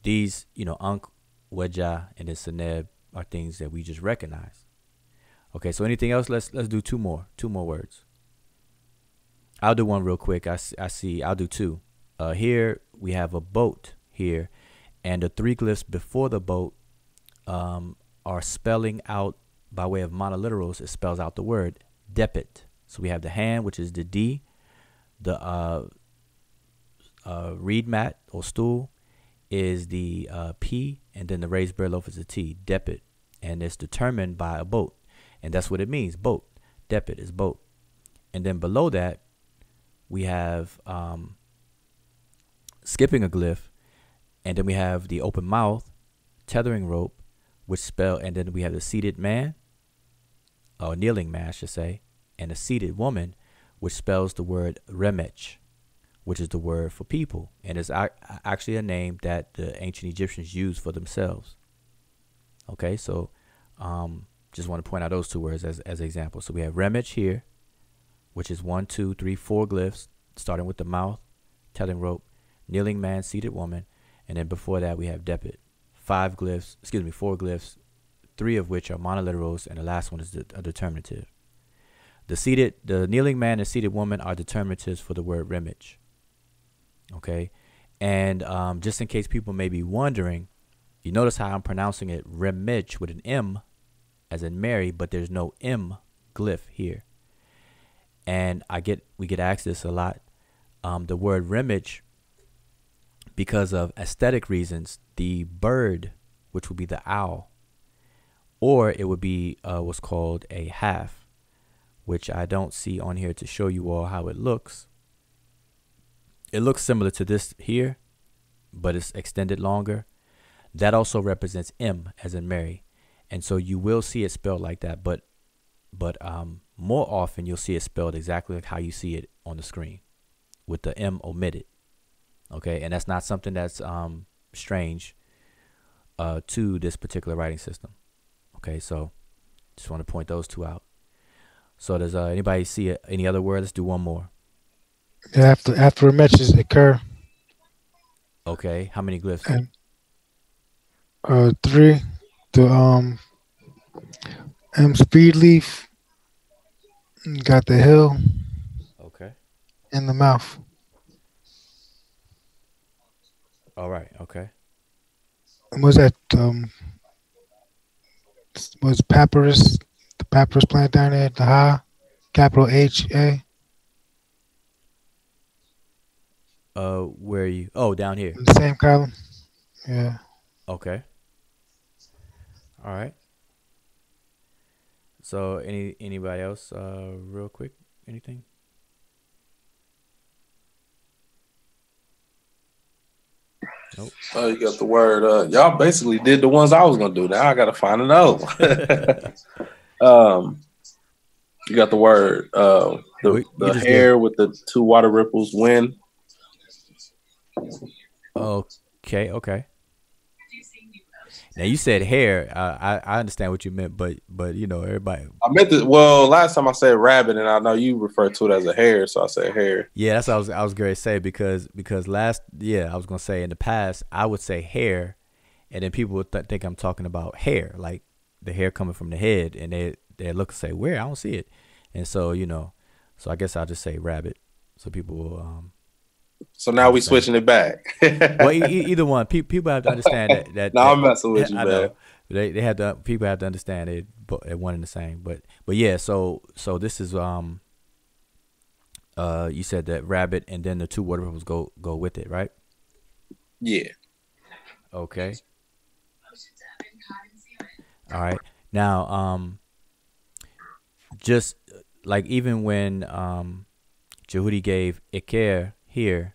these, Ankh, Weja, and then Seneb are things that we just recognize. Okay, so anything else? Let's do two more words. I'll do one real quick. I see. I'll do 2. Here we have a boat here, and the 3 glyphs before the boat are spelling out, by way of monoliterals. It spells out the word depit. So we have the hand, which is the D, the reed mat or stool is the P, and then the raised bread loaf is the T, depit, and it's determined by a boat. And that's what it means, boat. Depit is boat. And then below that, we have skipping a glyph. And then we have the open mouth, tethering rope, and then we have the seated man, or kneeling man, I should say, and a seated woman, which spells the word remech, which is the word for people. And it's actually a name that the ancient Egyptians used for themselves. Okay, so just want to point out those 2 words as examples. So we have remech here, which is 1, 2, 3, 4 glyphs, starting with the mouth, tethering rope, kneeling man, seated woman, and then before that we have depit. 4 glyphs, 3 of which are monoliterals, and the last one is a determinative. The kneeling man and seated woman are determinatives for the word remech. Okay, and just in case people may be wondering, you notice how I'm pronouncing it remech with an M, as in Mary, but there's no M glyph here. And we get asked this a lot. The word remech, because of aesthetic reasons, the bird, which would be the owl, or it would be what's called a half, which I don't see on here to show you all how it looks. It looks similar to this here, but it's extended longer. That also represents M, as in Mary. And so you will see it spelled like that, but more often you'll see it spelled exactly like how you see it on the screen, with the M omitted. Okay, and that's not something that's strange to this particular writing system. Okay, so just want to point those 2 out. So does anybody see any other word? Let's do one more. After matches occur. Okay, how many glyphs? And 3. The speed leaf, got the hill. Okay. In the mouth. All right. Okay. Was that was papyrus? The papyrus plant down there, the Ha, capital HA. Where are you? Oh, down here. In the same column. Yeah. Okay. All right. So anybody else real quick? Anything? Nope. Oh, you got the word. Y'all basically did the ones I was gonna do. Now I gotta find another one. You got the word. The hair with the 2 water ripples. Wind. Okay. Now you said hair. I understand what you meant, but you know everybody. I meant to. Well, last time I said rabbit, and I know you refer to it as a hare, so I said hair. Yeah, that's what I was going to say because I was going to say in the past I would say hair, and then people would think I'm talking about hair, like the hair coming from the head, and they look and say where I don't see it, and so so I guess I'll just say rabbit, so people will. So now we switching it back. Well, either one. People have to understand that. No, I'm messing with you, I man. know. They have to. People have to understand it. But one and the same. But yeah. So this is you said that rabbit and then the two water ripples go with it, right? Yeah. Okay. All right. Now just like even when Jehudi gave Iker here.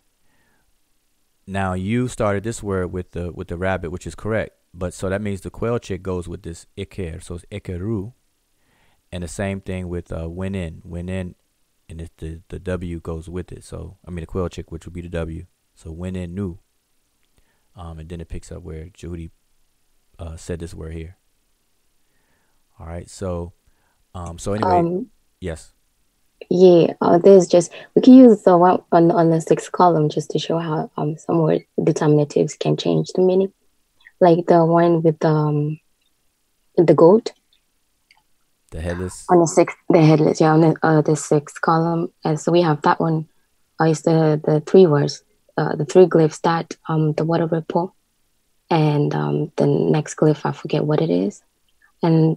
Now you started this word with the rabbit, which is correct. But so that means the quail chick goes with this Iker, so it's Ikeru. And the same thing with went in, and it's the W goes with it. So I mean the quail chick, which would be the W. So went in new. And then it picks up where Jehudi said this word here. All right. So anyway, yes. Yeah, there's just we can use the one on the sixth column just to show how some word determinatives can change the meaning, like the one with the goat. The headless. On the headless, yeah, on the sixth column, and so we have that one. It's the three words, the three glyphs that the water ripple, and the next glyph I forget what it is, and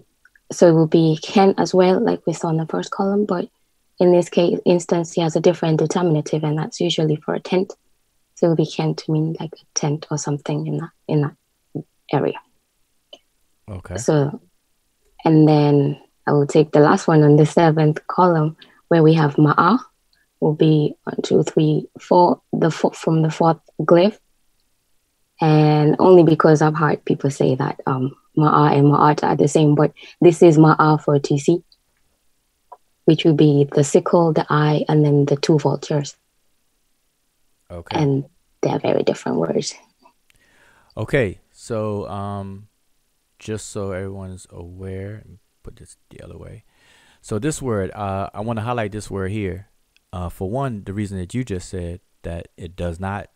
so it will be can as well, like we saw in the first column, but in this instance, he has a different determinative, and that's usually for a tent. So it will be can to mean like a tent or something in that area. Okay. So, and then I will take the last one on the seventh column where we have ma'a, will be 1, 2, 3, 4, from the fourth glyph. And only because I've heard people say that ma'a and ma'at are the same, but this is ma'a for TC, which would be the sickle, the eye, and then the two vultures. Okay. And they're very different words. Okay. So just so everyone is aware, put this the other way. So this word, I want to highlight this word here. For one, the reason that you just said that it does not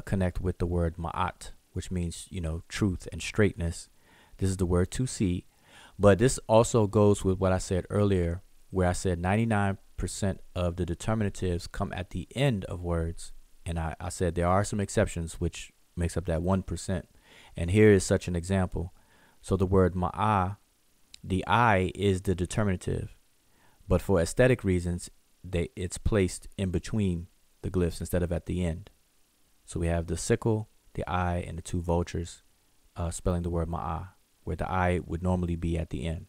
connect with the word ma'at, which means, truth and straightness. This is the word to see. But this also goes with what I said earlier, where I said 99% of the determinatives come at the end of words. And I said there are some exceptions, which makes up that 1%. And here is such an example. So the word ma'a, the I is the determinative. But for aesthetic reasons, it's placed in between the glyphs instead of at the end. So we have the sickle, the I, and the two vultures spelling the word ma'a, where the I would normally be at the end.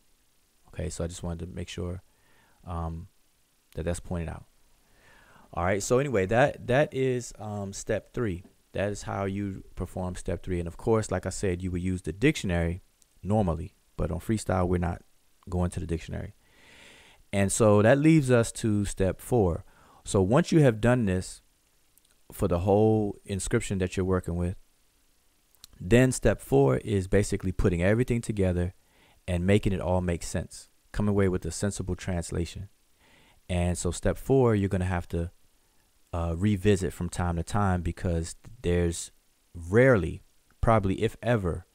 Okay, so I just wanted to make sure that's pointed out. All right, so anyway, that is step 3. That is how you perform step 3. And of course, like I said, you would use the dictionary normally, but on freestyle we're not going to the dictionary. And so that leaves us to step 4. So once you have done this for the whole inscription that you're working with, then step 4 is basically putting everything together and making it all make sense, coming away with a sensible translation. And so step 4, you're going to have to revisit from time to time, because there's rarely, probably if ever,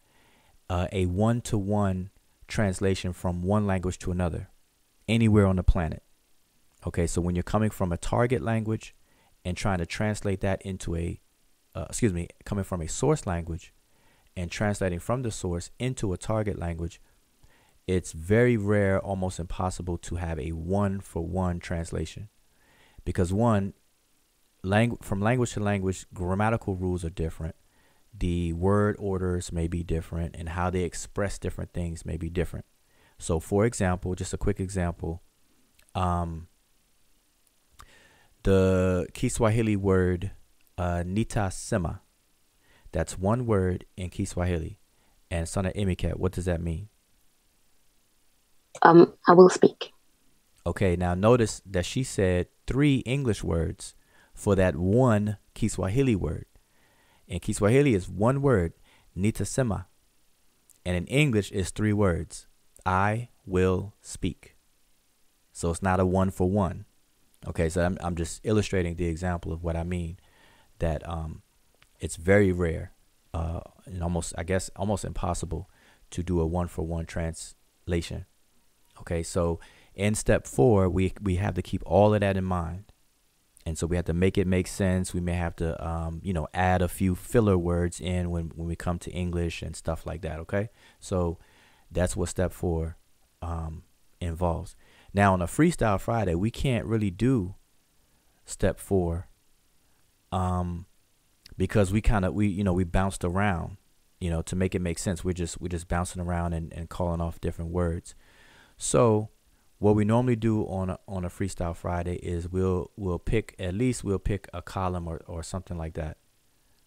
a one-to-one translation from one language to another anywhere on the planet. Okay, so when you're coming from a target language and trying to translate that into coming from a source language and translating from the source into a target language, it's very rare, almost impossible to have a one-for-one translation, because from language to language, grammatical rules are different. The word orders may be different, and how they express different things may be different. So for example, just a quick example, the Kiswahili word nitasema, that's one word in Kiswahili. And Sana Emikat, what does that mean? I will speak. Okay, now notice that she said 3 English words for that one Kiswahili word. And Kiswahili is one word, nitasema. And in English, it's 3 words. I will speak. So it's not a 1-for-1. Okay, so I'm just illustrating the example of what I mean. That it's very rare, and almost impossible to do a 1-for-1 translation. Okay, so in step 4, we have to keep all of that in mind. And so we have to make it make sense. We may have to, add a few filler words in when we come to English and stuff like that. Okay, so that's what step 4 involves. Now on a Freestyle Friday, we can't really do step 4 because we bounced around, to make it make sense. We're just bouncing around and calling off different words. So what we normally do on a Freestyle Friday is we'll pick a column or something like that,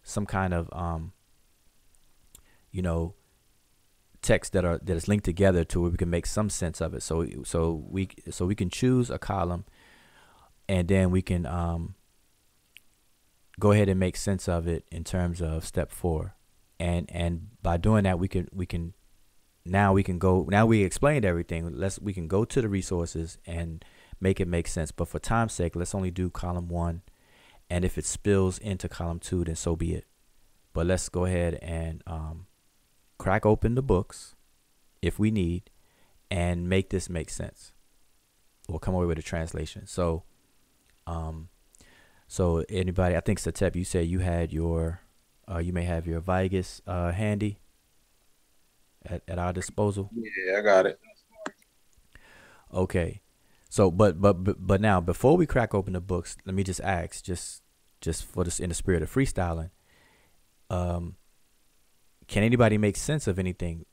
some kind of text that is linked together to where we can make some sense of it. So we can choose a column, and then we can go ahead and make sense of it in terms of step 4, and by doing that we explained everything. We can go to the resources and make it make sense. But for time's sake, let's only do column 1. And if it spills into column 2, then so be it. But let's go ahead and crack open the books if we need and make this make sense. We'll come away with a translation. So anybody, I think Satep, you said you had you may have your Vigus handy at our disposal. Yeah, I got it. Okay. So, but now before we crack open the books, let me just ask, just for this, in the spirit of freestyling, can anybody make sense of anything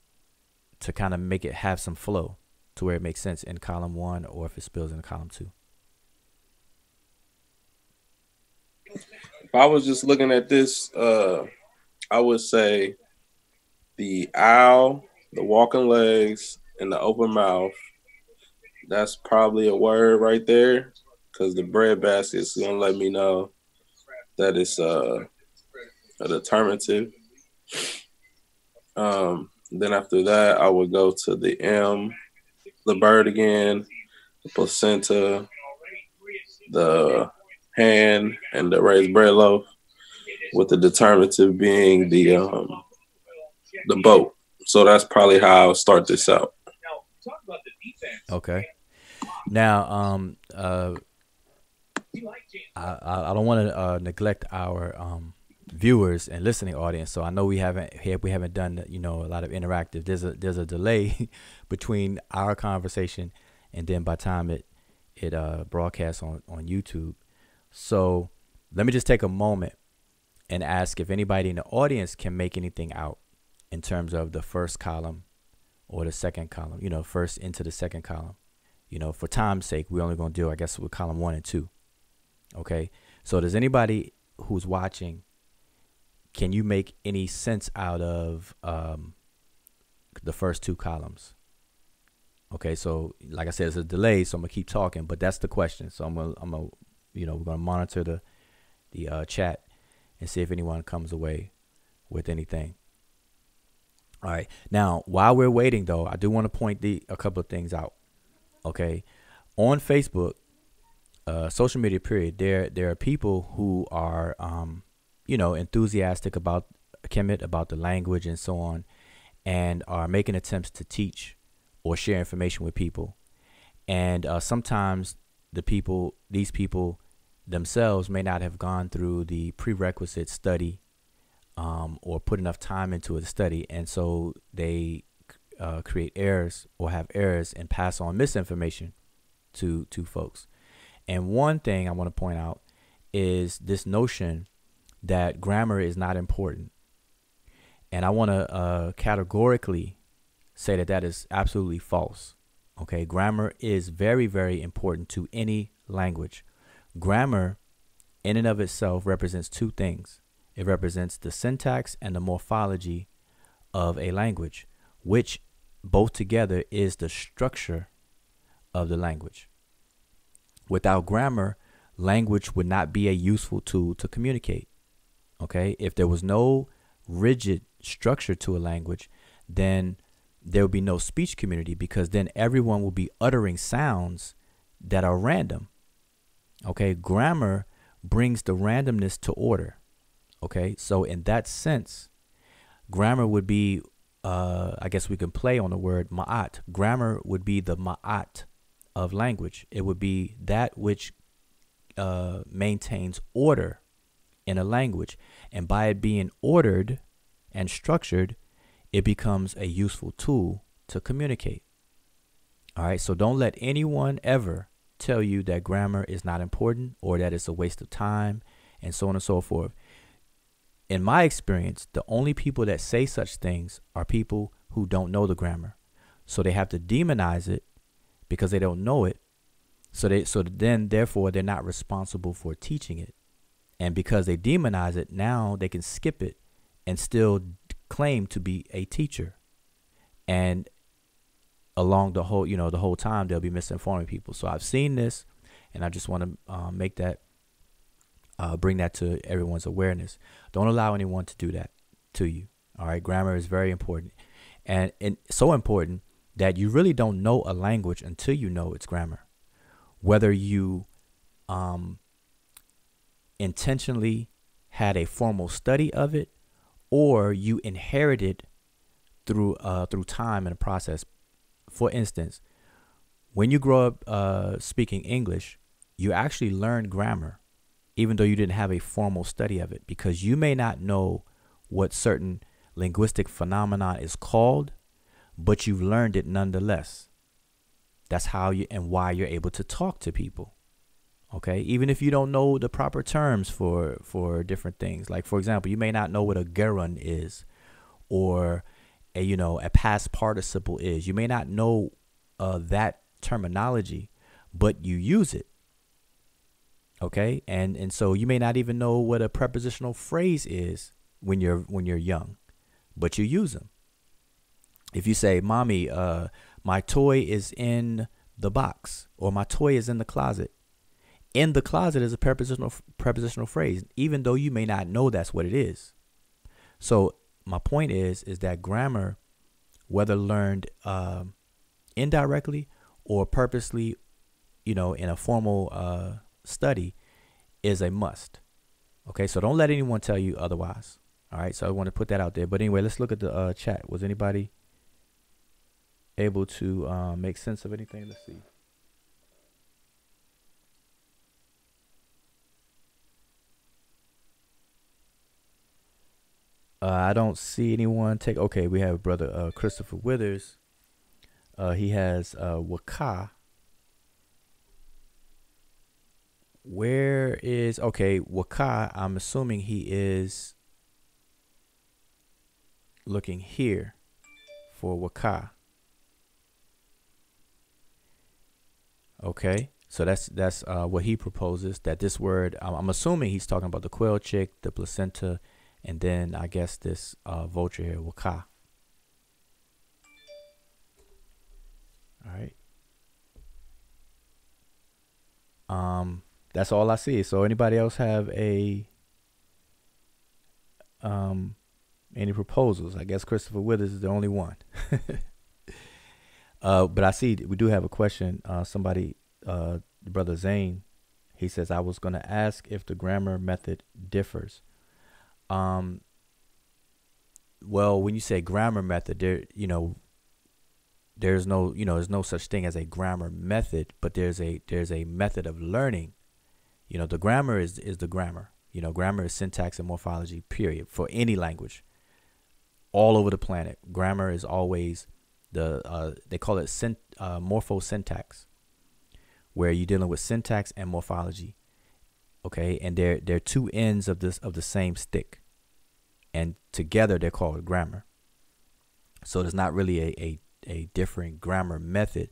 to kind of make it have some flow to where it makes sense in column 1, or if it spills into column 2? If I was just looking at this, I would say the owl, the walking legs, and the open mouth. That's probably a word right there, because the bread basket is gonna let me know that it's a determinative. Then after that, I would go to the M, the bird again, the placenta, the hand, and the raised bread loaf, with the determinative being the boat. So that's probably how I'll start this out. Okay. Now, I don't want to neglect our viewers and listening audience. So I know we haven't done a lot of interactive. There's a delay between our conversation and then by the time it broadcasts on YouTube. So let me just take a moment and ask if anybody in the audience can make anything out in terms of the first column or the second column, first into the second column. For time's sake, we're only going to deal, I guess, with column 1 and 2. Okay. So does anybody who's watching, can you make any sense out of the first 2 columns? Okay. So like I said, there's a delay, so I'm gonna keep talking, but that's the question. So we're gonna monitor the chat and see if anyone comes away with anything. All right. Now, while we're waiting, though, I do want to point a couple of things out. Okay. On Facebook, social media period, there are people who are, enthusiastic about Kemet, about the language and so on, and are making attempts to teach or share information with people. And sometimes these people themselves may not have gone through the prerequisite study or put enough time into the study. And so they create errors or have errors and pass on misinformation to folks. And one thing I want to point out is this notion that grammar is not important. And I want to categorically say that is absolutely false. Okay, grammar is very, very important to any language. Grammar in and of itself represents 2 things. It represents the syntax and the morphology of a language, which both together is the structure of the language. Without grammar, language would not be a useful tool to communicate. Okay, if there was no rigid structure to a language, then there will be no speech community, because then everyone will be uttering sounds that are random. Okay, grammar brings the randomness to order. Okay, so in that sense, grammar would be, I guess we can play on the word ma'at. Grammar would be the ma'at of language. It would be that which maintains order in a language. And by it being ordered and structured, it becomes a useful tool to communicate. All right, so don't let anyone ever tell you that grammar is not important or that it's a waste of time and so on and so forth. In my experience, the only people that say such things are people who don't know the grammar. So they have to demonize it because they don't know it. So then therefore they're not responsible for teaching it. And because they demonize it, now they can skip it and still claim to be a teacher. And along the whole, the whole time they'll be misinforming people. So I've seen this, and I just want to make that, bring that to everyone's awareness. Don't allow anyone to do that to you. All right, grammar is very important, and so important that you really don't know a language until you know its grammar. Whether you intentionally had a formal study of it, or you inherit it through time and a process. For instance, when you grow up speaking English, you actually learn grammar, even though you didn't have a formal study of it, because you may not know what certain linguistic phenomena is called, but you've learned it nonetheless. That's how you and why you're able to talk to people. Okay, even if you don't know the proper terms for different things. Like, for example, you may not know what a gerund is, or a past participle is. You may not know that terminology, but you use it. Okay, and so you may not even know what a prepositional phrase is when you're young, but you use them. If you say, "Mommy, my toy is in the box," or "My toy is in the closet," in the closet is a prepositional phrase, even though you may not know that's what it is. So my point is that grammar, whether learned indirectly or purposely, in a formal study, is a must. Okay, so don't let anyone tell you otherwise. All right, so I want to put that out there. But anyway, let's look at the chat. Was anybody able to make sense of anything? Let's see. I don't see anyone take. Okay, we have brother Christopher Withers. He has waka. Where is waka? I'm assuming he is looking here for waka. Okay, so that's what he proposes. That this word, I'm assuming he's talking about the quail chick, the placenta, and then I guess this vulture here, waka. All right. That's all I see. So anybody else have any proposals? I guess Christopher Withers is the only one. But I see we do have a question. Somebody, brother Zane, he says, I was going to ask if the grammar method differs. Well, when you say grammar method, there's no such thing as a grammar method, but there's a method of learning. The grammar is the grammar. Grammar is syntax and morphology, period, for any language all over the planet. Grammar is always they call it morphosyntax, where you're dealing with syntax and morphology. Okay, and they're two ends of the same stick, and together they're called grammar. So there's not really a different grammar method,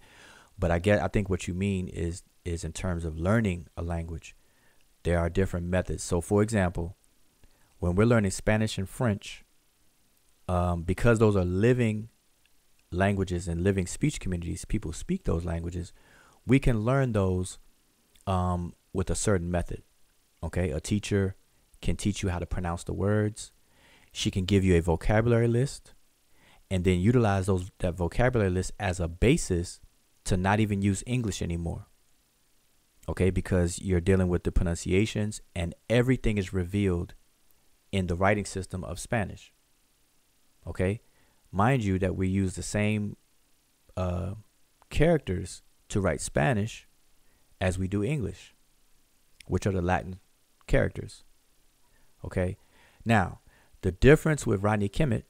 but I think what you mean is in terms of learning a language, there are different methods. So for example, when we're learning Spanish and French, because those are living languages and living speech communities, people speak those languages, we can learn those with a certain method. Okay, a teacher can teach you how to pronounce the words. She can give you a vocabulary list, and then utilize that vocabulary list as a basis to not even use English anymore. Okay, because you're dealing with the pronunciations and everything is revealed in the writing system of Spanish. Okay, mind you that we use the same characters to write Spanish as we do English, which are the Latin characters. Okay, now the difference with Rodney Kemet,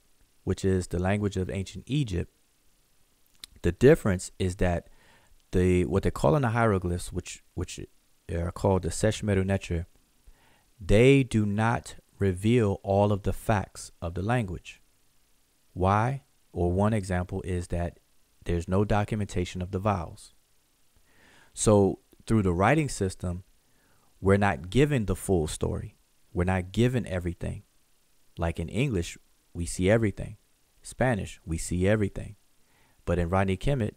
which is the language of ancient Egypt, the difference is that what they call in the hieroglyphs, which are called the Sesh, Medew, Netcher, they do not reveal all of the facts of the language. Why? Or one example is that there's no documentation of the vowels. So through the writing system, we're not given the full story. We're not given everything. Like in English, we see everything. Spanish, we see everything. But in Rodney Kemet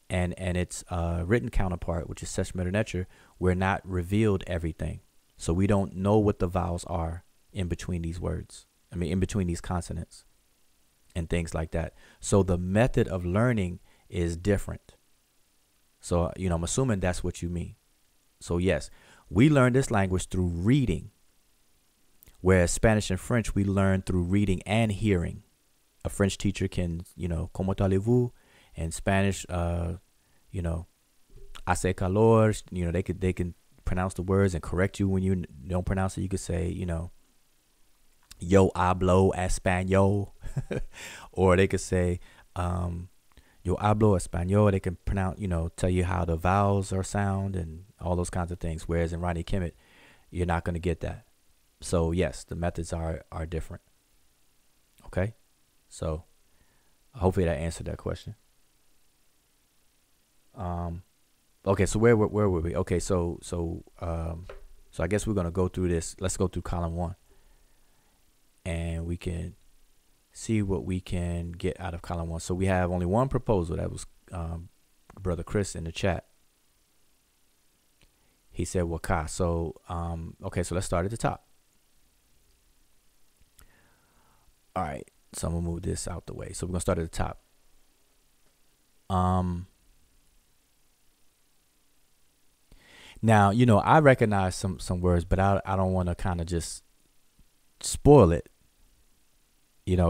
and its written counterpart, which is Sesh, Medew, Netcher, we're not revealed everything. So we don't know what the vowels are in between these words. In between these consonants and things like that. So the method of learning is different. So, I'm assuming that's what you mean. So yes, we learn this language through reading, whereas Spanish and French, we learn through reading and hearing. A French teacher can, ¿Cómo allez-vous? And Spanish, hace calor. They can pronounce the words and correct you when you don't pronounce it. You could say, yo hablo español, or they could say, yo hablo español. They can pronounce, tell you how the vowels are sound and all those kinds of things. Whereas in Rodney Kemet, you're not going to get that. So yes, the methods are different. Okay, so hopefully that answered that question. Okay, so where were we? Okay, so I guess we're gonna go through this. Let's go through column 1, and we can see what we can get out of column 1. So we have only one proposal. That was Brother Chris in the chat. He said waka. So okay, so let's start at the top. All right, so I'm gonna move this out the way. So we're gonna start at the top. Now, I recognize some words, but I don't want to kind of just spoil it.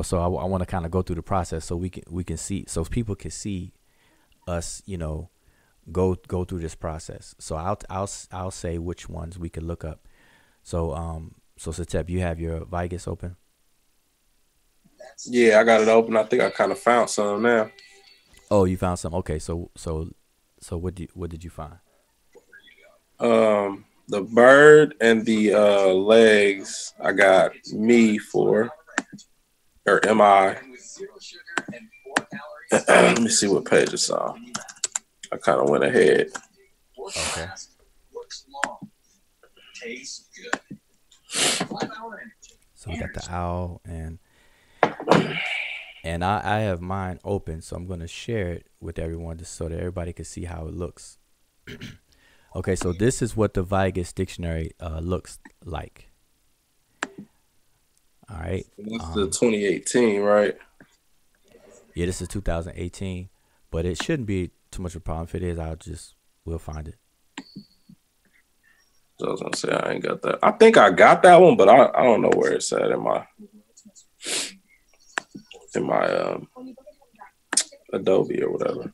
So I want to kind of go through the process so we can see, so people can see us, go through this process. So I'll say which ones we can look up. So Satep, you have your Vigus open? Yeah, I got it open. I think I kind of found some now. Oh, you found some. Okay, so what did you find? The bird and the legs, I got me for, or am I? Let me see what page it's on. I kind of went ahead. Okay. So we got the owl, and I have mine open, so I'm going to share it with everyone just so that everybody can see how it looks. Okay, so this is what the Vigus dictionary looks like. All right. That's the 2018, right? Yeah, this is 2018, but it shouldn't be too much of a problem. If it is, we'll find it. So I was gonna say I ain't got that. I think I got that one, but I don't know where it's at in my Adobe or whatever.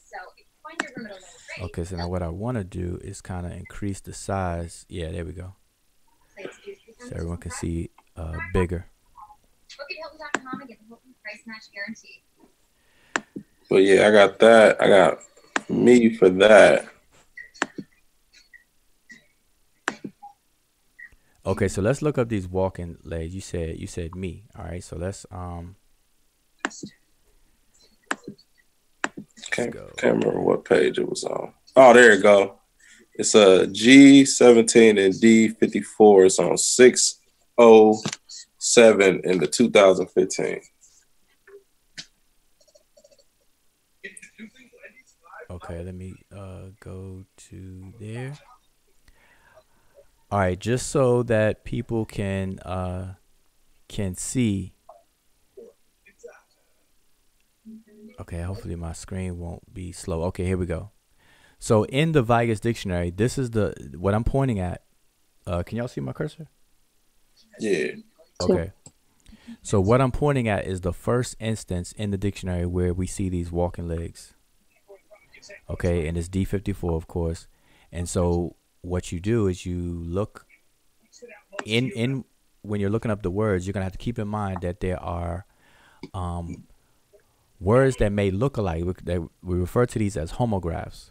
Okay, so now what I want to do is kind of increase the size. Yeah, there we go. So everyone can see bigger. But yeah, I got that. I got me for that. Okay, so let's look up these walking legs. You said me. All right, so let's Can't remember what page it was on. Oh, there you go. It's a G17 and D54. It's on 607 in the 2015. Okay, let me go to there. All right, just so that people can see. Okay, hopefully my screen won't be slow. Okay, here we go. So in the Vigus dictionary, this is what I'm pointing at. Can y'all see my cursor? Yeah. Okay. So what I'm pointing at is the first instance in the dictionary where we see these walking legs. Okay, and it's D54, of course. And so what you do is you look in when you're looking up the words, you're gonna have to keep in mind that there are words that may look alike. We refer to these as homographs.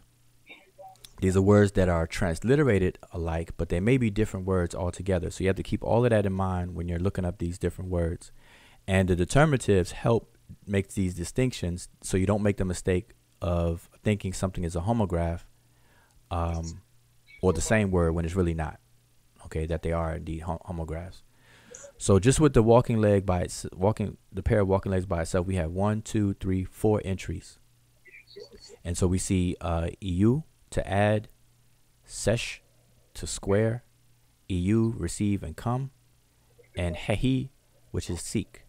These are words that are transliterated alike, but they may be different words altogether. So you have to keep all of that in mind when you're looking up these different words. And the determinatives help make these distinctions so you don't make the mistake of thinking something is a homograph or the same word when it's really not. Okay, that they are indeed homographs. So just with the walking leg the pair of walking legs by itself, we have 1, 2, 3, 4 entries. And so we see EU to add, Sesh to square, EU receive and come, and Hehi, which is seek.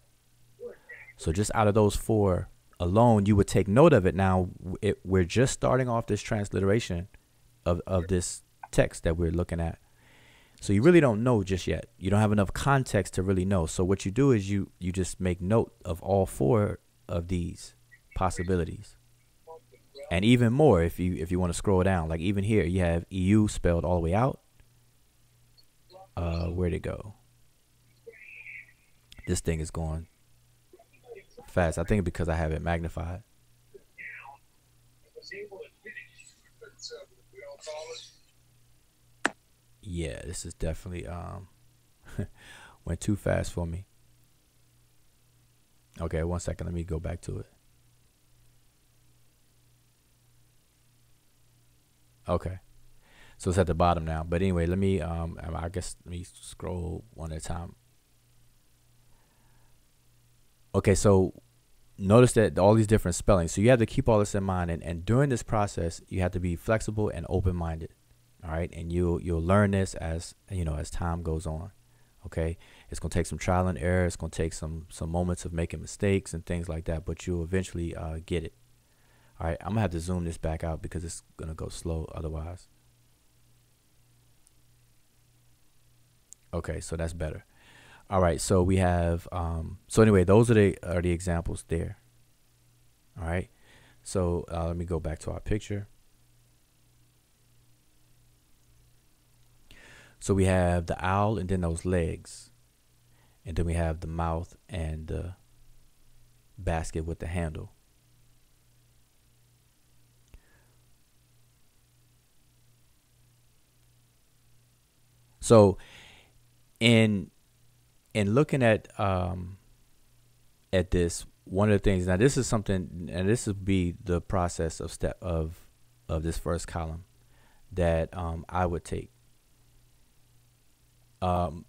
So just out of those 4 alone, you would take note of it. Now we're just starting off this transliteration of this text that we're looking at. So you really don't know just yet. You don't have enough context to really know. So what you do is you just make note of all 4 of these possibilities. And even more if you want to scroll down. Like even here, you have EU spelled all the way out. Where'd it go? This thing is going fast. I think because I have it magnified. Yeah, this is definitely went too fast for me. Okay, 1 second. Let me go back to it. Okay, so it's at the bottom now. But anyway, let me I guess let me scroll one at a time. Okay, so notice that all these different spellings. So you have to keep all this in mind, and during this process, you have to be flexible and open-minded. All right, and you'll learn this as as time goes on. Okay, it's gonna take some trial and error. It's gonna take some moments of making mistakes and things like that, but you'll eventually get it. All right, I'm gonna have to zoom this back out because it's gonna go slow otherwise. Okay, so that's better. All right, so we have so anyway, those are the examples there. All right, so let me go back to our picture. So we have the owl and then those legs, and then we have the mouth and the basket with the handle. So in looking at this, one of the things, now this is something, and this would be the process of this first column that I would take. Now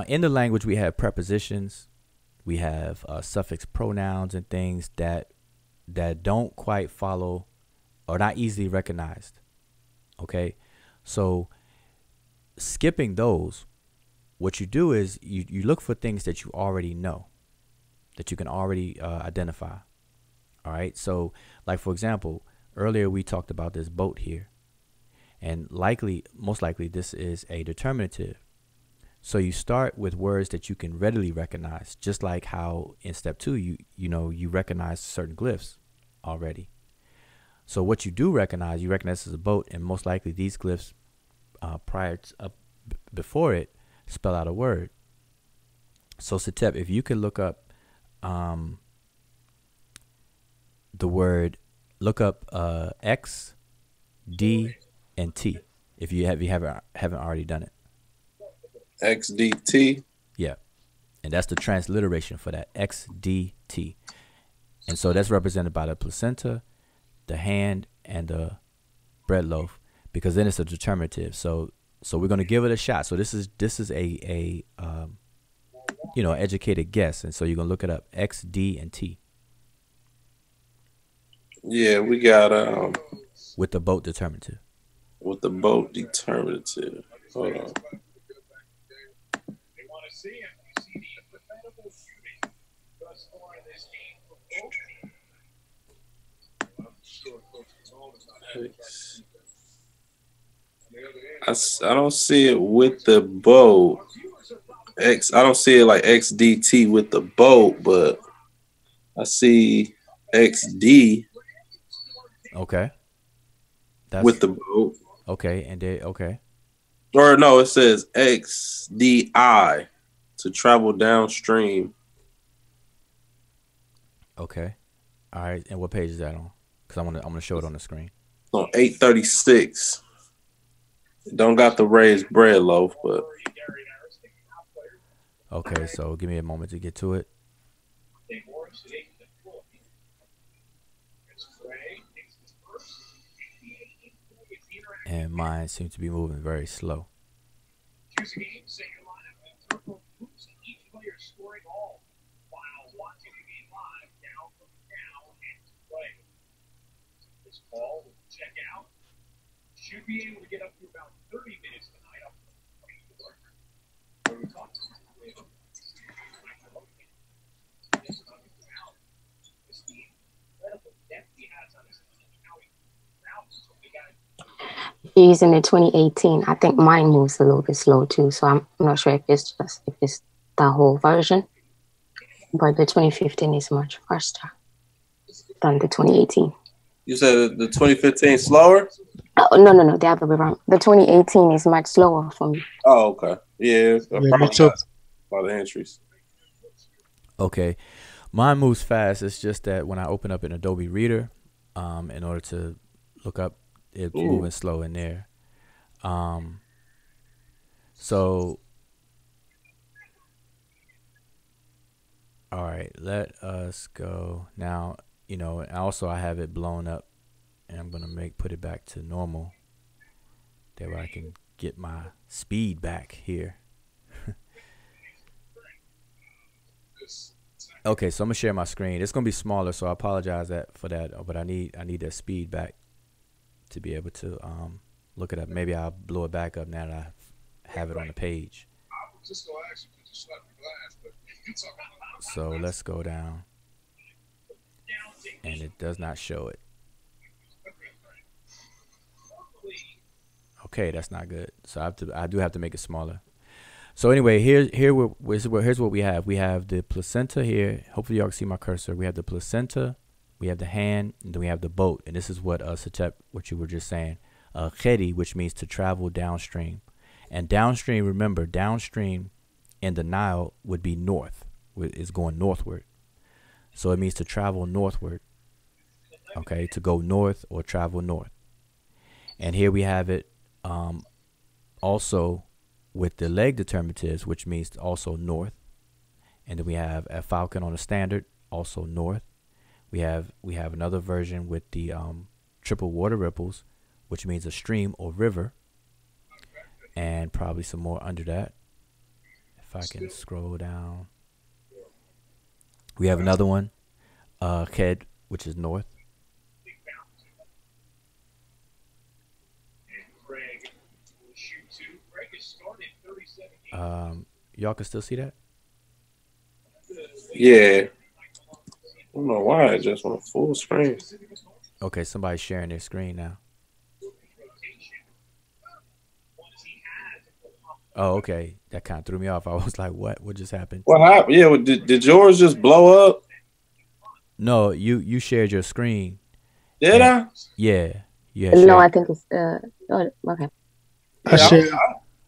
in the language we have prepositions, we have suffix pronouns and things that don't quite follow or not easily recognized. Okay, so skipping those, what you do is you look for things that you already know, that you can already identify. All right, so like for example, earlier we talked about this boat here, and most likely this is a determinative. So you start with words that you can readily recognize, just like how in step 2 you recognize certain glyphs already. So what you do recognize, you recognize as a boat, and most likely these glyphs before it spell out a word. So Satep, if you could look up the word, look up X, D, and T if you haven't already done it. XDT. Yeah, and that's the transliteration for that, XDT. And so that's represented by the placenta, the hand, and the bread loaf, because then it's a determinative. So we're going to give it a shot. So this is a educated guess, and so you're going to look it up, X, D, and T. Yeah, we got with the boat determinative. With the boat determinative. Hold on. X. I don't see it with the boat. X. I don't see it like XDT with the boat, but I see XD. Okay. That's with the boat. Okay, and they okay. Or no, it says XDI to travel downstream. Okay. All right. And what page is that on? Because I'm gonna show it on the screen. On 836. Don't got the raised bread loaf, but okay. So give me a moment to get to it. And mine seems to be moving very slow. Should be able to get up to about 30 minutes tonight. Using the 2018, I think mine moves a little bit slow too. So I'm not sure if it's the whole version, but the 2015 is much faster than the 2018. You said the 2015 slower? Oh, no, the other way around. The 2018 is much slower for me. Oh, okay. Yeah, me too. A lot of entries. Okay. Mine moves fast. It's just that when I open up an Adobe Reader, in order to look up, it's moving slow in there. So, all right, let us go now. You know, also I have it blown up, and I'm gonna put it back to normal. That way I can get my speed back here. Okay, so I'm gonna share my screen. It's gonna be smaller, so I apologize for that. But I need that speed back to be able to look it up. Maybe I'll blow it back up now that I have it on the page. So let's go down, and it does not show it. Okay, that's not good. So I do have to make it smaller. So anyway, here's what we have. We have the placenta here. Hopefully y'all can see my cursor. We have the placenta, we have the hand, and then we have the boat. And this is what Satep, what you were just saying. Khedi, which means to travel downstream. And downstream, remember, downstream in the Nile would be north. It's going northward. So it means to travel northward. Okay, to go north or travel north. And here we have it also with the leg determinatives, which means also north. And then we have a falcon on the standard, also north. We have another version with the triple water ripples, which means a stream or river. And probably some more under that. If I can scroll down. We have another one, Khed, which is north. Y'all can still see that? Yeah. I don't know why I just went full screen. Okay, somebody's sharing their screen now. Oh, okay. That kind of threw me off. I was like, what? What just happened? What happened? Yeah, did yours just blow up? No, you shared your screen. Did I? Yeah. Yeah. No, I think it's okay. I shared.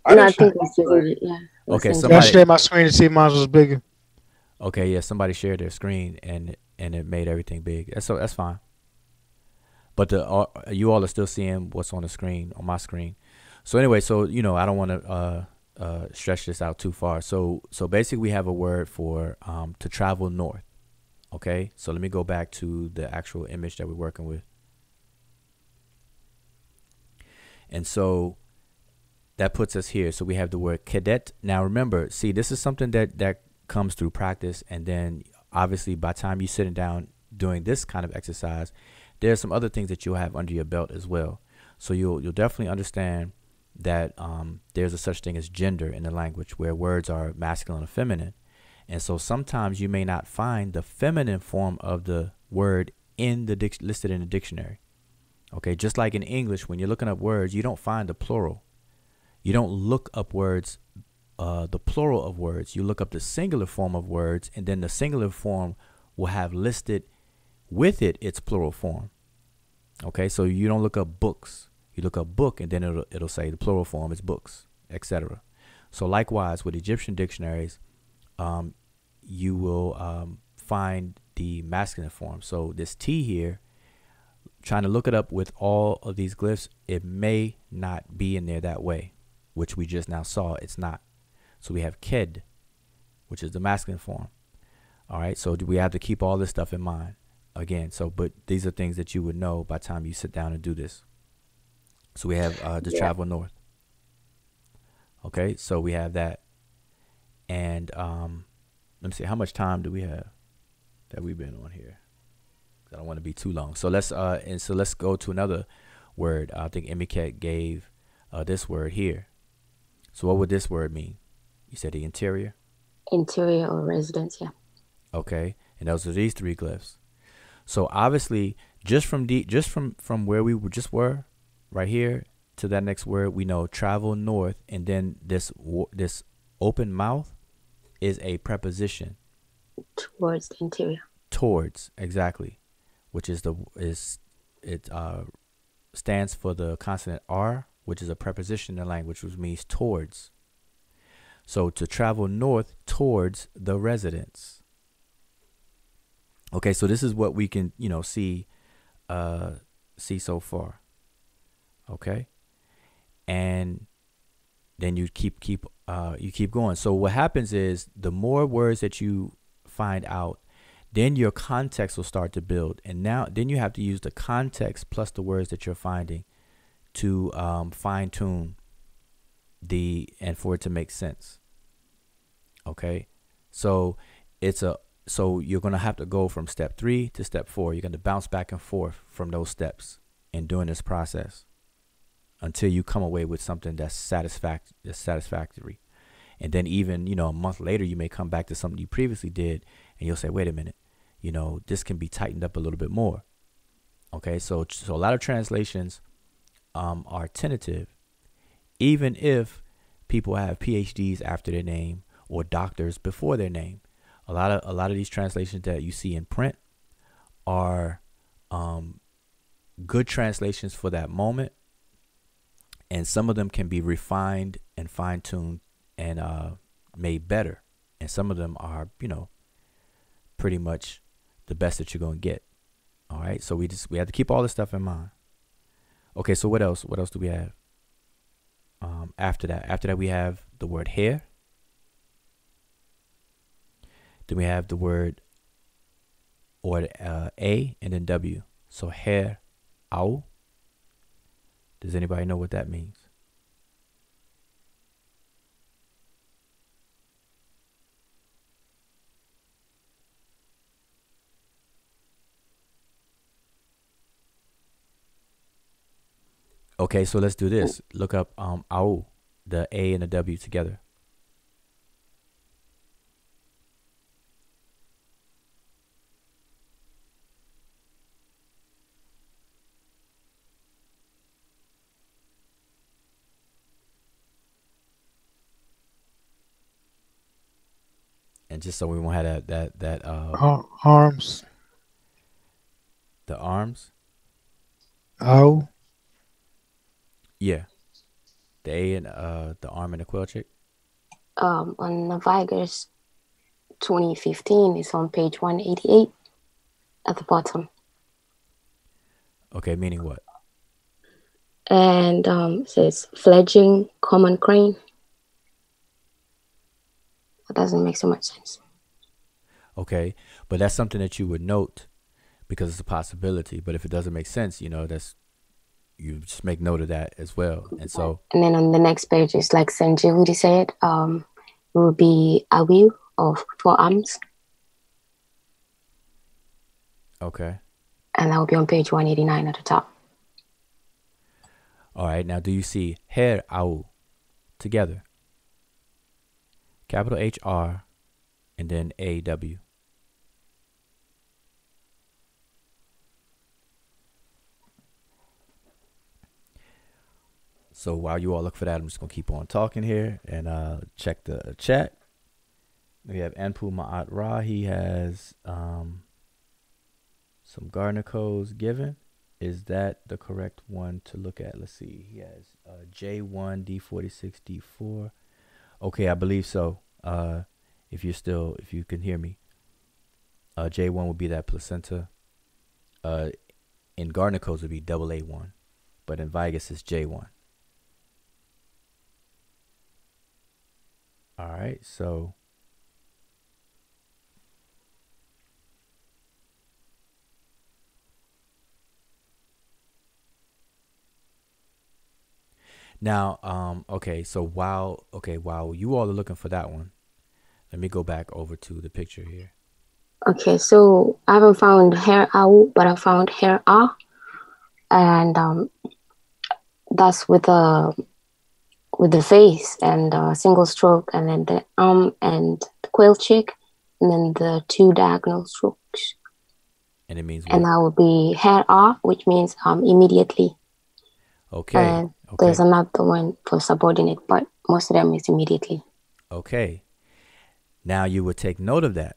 I think it's yeah. Okay, I somebody shared my screen to see if mine was bigger. Okay, yeah, somebody shared their screen and it made everything big. That's fine. But you all are still seeing what's on the screen, on my screen. So anyway, so I don't want to stretch this out too far. So basically we have a word for to travel north. Okay, so let me go back to the actual image that we're working with. And so that puts us here. So we have the word cadet. Now remember, see, this is something that comes through practice, and then obviously by the time you're sitting down doing this kind of exercise, there's some other things that you'll have under your belt as well. So you'll definitely understand that there's a such thing as gender in the language, where words are masculine or feminine. And so sometimes you may not find the feminine form of the word in the listed in the dictionary. Okay, just like in English, when you're looking up words, you don't find the plural. You don't look up words, the plural of words. You look up the singular form of words, and then the singular form will have listed with it its plural form. Okay, so you don't look up books. You look up book, and then it'll say the plural form is books, etc. So likewise with Egyptian dictionaries, you will find the masculine form. So this T here, trying to look it up with all of these glyphs, it may not be in there that way, which we just now saw it's not. So we have ked, which is the masculine form. All right, so we have to keep all this stuff in mind again. So, but these are things that you would know by the time you sit down and do this. So we have to travel north. Okay, so we have that. And let me see, how much time do we have that we've been on here? I don't want to be too long. So let's go to another word. I think Emiket gave this word here. So what would this word mean? You said the interior? Interior or residence, yeah. Okay, and those are these three glyphs. So obviously, just from where we were right here to that next word, we know travel north, and then this open mouth is a preposition. Towards the interior. Towards, exactly. Which is stands for the consonant R, which is a preposition in language, which means towards. So to travel north towards the residence. Okay, so this is what we can, see so far. Okay, and then you keep going. So what happens is the more words that you find out, then your context will start to build. And then you have to use the context plus the words that you're finding to fine tune and for it to make sense. Okay. So so you're going to have to go from step 3 to step 4. You're going to bounce back and forth from those steps in doing this process until you come away with something that's satisfactory. And then even, a month later, you may come back to something you previously did and you'll say, wait a minute, this can be tightened up a little bit more. Okay, so a lot of translations are tentative, even if people have PhDs after their name or doctors before their name. A lot of these translations that you see in print are good translations for that moment, and some of them can be refined and fine-tuned and made better, and some of them are pretty much the best that you're going to get. All right, so we have to keep all this stuff in mind. Okay, so what else do we have after that we have the word hair. Then we have the word or A and then W. So hair, ow. Does anybody know what that means? Okay, so let's do this. Look up ow, the A and the W together. And just so we won't have that arms. The arms. Oh. Yeah. The A and the arm and the quill check. On Naviga's 2015, it's on page 188 at the bottom. Okay, meaning what? And it says fledgling common crane. That doesn't make so much sense. Okay, but that's something that you would note because it's a possibility. But if it doesn't make sense, you just make note of that as well. And so, and then on the next page, it's like Sanjivudi said, it will be a wheel of 4 arms. Okay. And that will be on page 189 at the top. All right. Now, do you see her au together? Capital HR and then AW. So while you all look for that, I'm just gonna keep on talking here and check the chat. We have Anpu Ma'at Ra. He has some Gardner codes given. Is that the correct one to look at? Let's see. He has J1, D46, D4. Okay, I believe so. If you can hear me, J1 would be that placenta. In Gardner codes would be AA1, but in Vigus it's J1. All right, so now, okay, so while you all are looking for that one, let me go back over to the picture here. Okay, so I haven't found hair au, but I found hair ah, and that's with the face and single stroke, and then the and the quill cheek, and then the 2 diagonal strokes. And it means what? And that would be hair ah, which means immediately. Okay. And there's another one for subordinate, but most of them is immediately. Okay. Now you would take note of that.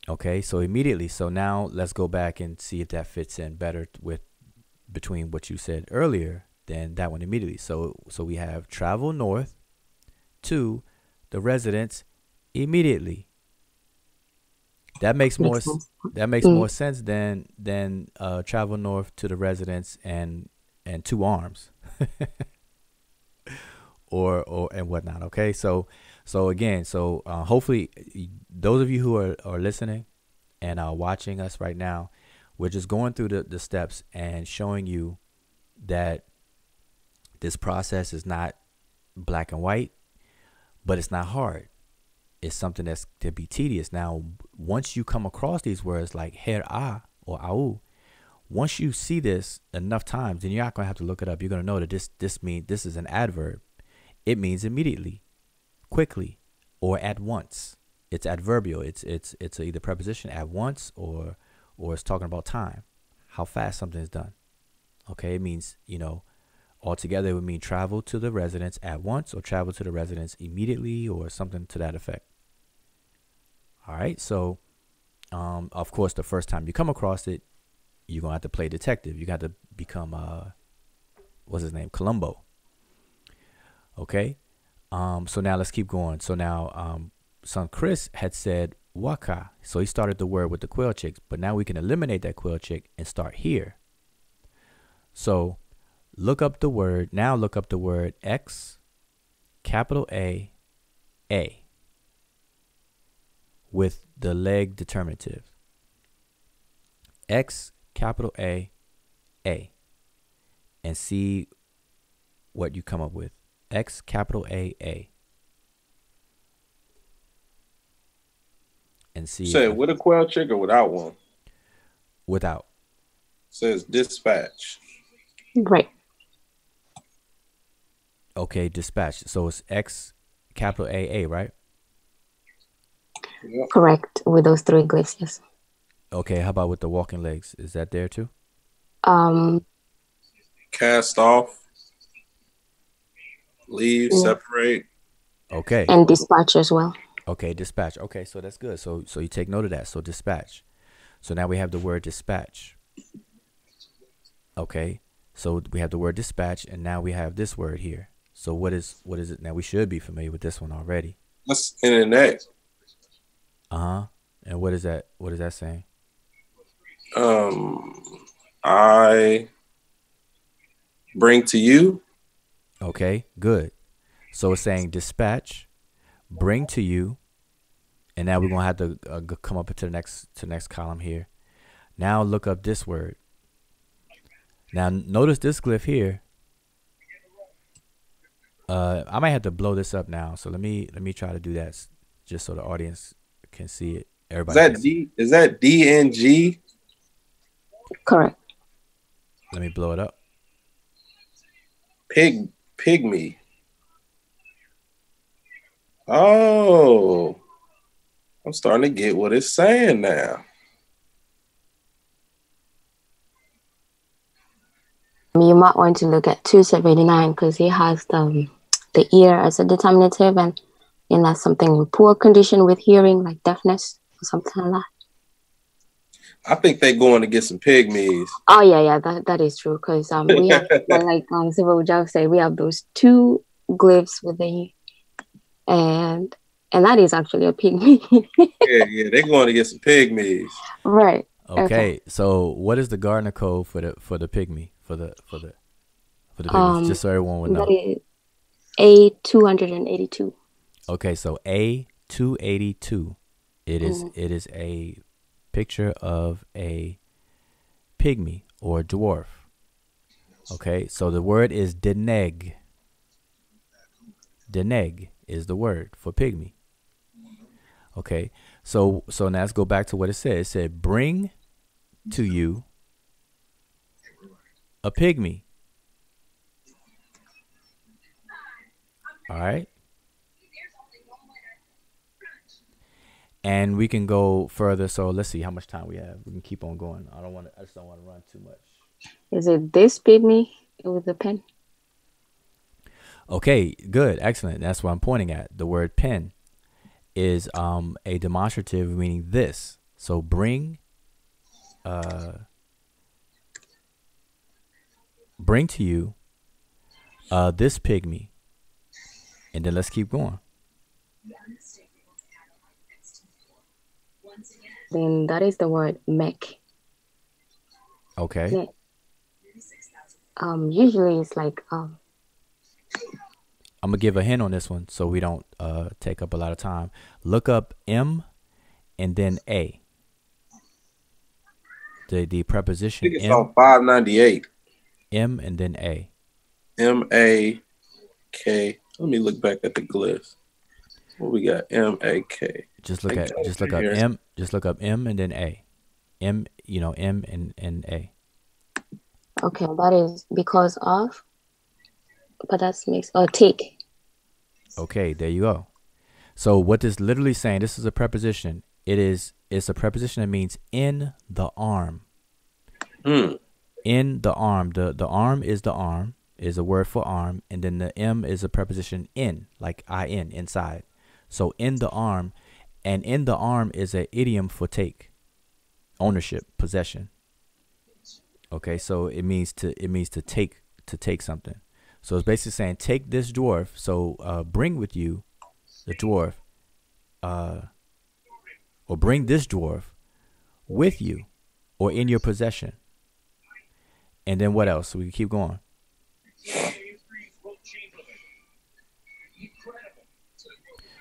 Okay, so immediately. So now let's go back and see if that fits in better with between what you said earlier than that one immediately. So we have travel north to the residence immediately. That makes more sense than travel north to the residence and 2 arms or and whatnot. Okay, so again, hopefully those of you who are listening and are watching us right now, we're just going through the steps and showing you that this process is not black and white, but it's not hard. It's something that's to be tedious. Now, once you come across these words like her a or au, once you see this enough times, then you're not gonna have to look it up. You're gonna know that this is an adverb. It means immediately, quickly, or at once. It's adverbial. It's either preposition at once or it's talking about time, how fast something is done. Okay, it means, altogether it would mean travel to the residence at once or travel to the residence immediately or something to that effect. All right, so of course the first time you come across it, you're gonna have to play detective. You got to become what's his name, Columbo. Okay, so now let's keep going. So now son Chris had said waka, so he started the word with the quill chicks, but now we can eliminate that quill chick and start here. So look up the word X, capital A with the leg determinative. X, capital A, and see what you come up with. X, capital A. And see. Say with a quail chick or without one? Without. Says dispatch. Right. Okay, dispatch. So it's X, capital A, right? Yep. Correct. With those 3 glyphs, yes. Okay, how about with the walking legs? Is that there too? Cast off. Leave, Yeah. separate. Okay. And dispatch as well. Okay, dispatch. Okay, so that's good. So you take note of that. So dispatch. So now we have the word dispatch. Okay. So we have the word dispatch, and now we have this word here. So what is it? Now we should be familiar with this one already. That's internet. And what is that? What is that saying? I bring to you. Okay, good. So it's saying dispatch, bring to you, and now we're gonna have to come up to the next column here. Now look up this word. Now notice this glyph here. I might have to blow this up now. So let me try to do that just so the audience can see it. Everybody. Is that DNG? Correct. Let me blow it up. Pygmy. Oh, I'm starting to get what it's saying now. You might want to look at 279 because he has the ear as a determinative, and that's something with poor condition with hearing, like deafness or something like that. I think they going to get some pygmies. Oh yeah, that is true because we have like Civil Joe said, we have those two glyphs with the and that is actually a pygmy. yeah, they're going to get some pygmies. Right. Okay. So what is the Gardner code for the pygmy for the pygmies? Just so everyone would know. That is A282. Okay, so A282. It is a picture of a pygmy or dwarf. Okay, so the word is deneg. Deneg is the word for pygmy. Okay, so now let's go back to what it said. It said, bring to you a pygmy. All right. And we can go further. So let's see how much time we have. We can keep on going. I just don't want to run too much. Is it this pygmy with the pen? Okay, good, excellent. That's what I'm pointing at. The word pen is a demonstrative meaning this. So bring to you this pygmy, and then let's keep going. Then that is the word mech. Okay. Usually it's like I'm gonna give a hint on this one so we don't take up a lot of time. Look up M and then A. The preposition I think it's M. on 598. M and then A. M-A-K. Let me look back at the glyphs. What we got? M-A-K. Just look up M. Just look up M and then A. M, M and A. okay, that is because of, but that's makes take. Okay, there you go. So what this literally saying, this is a preposition. It's a preposition that means in the arm. In the arm. The arm is the arm, is a word for arm, and then the M is a preposition in, like in, inside. So in the arm, and in the arm is an idiom for take, ownership, possession. Okay, so it means to take something. So it's basically saying take this dwarf. So bring with you the dwarf, or bring this dwarf with you, or in your possession. And then what else? So we can keep going.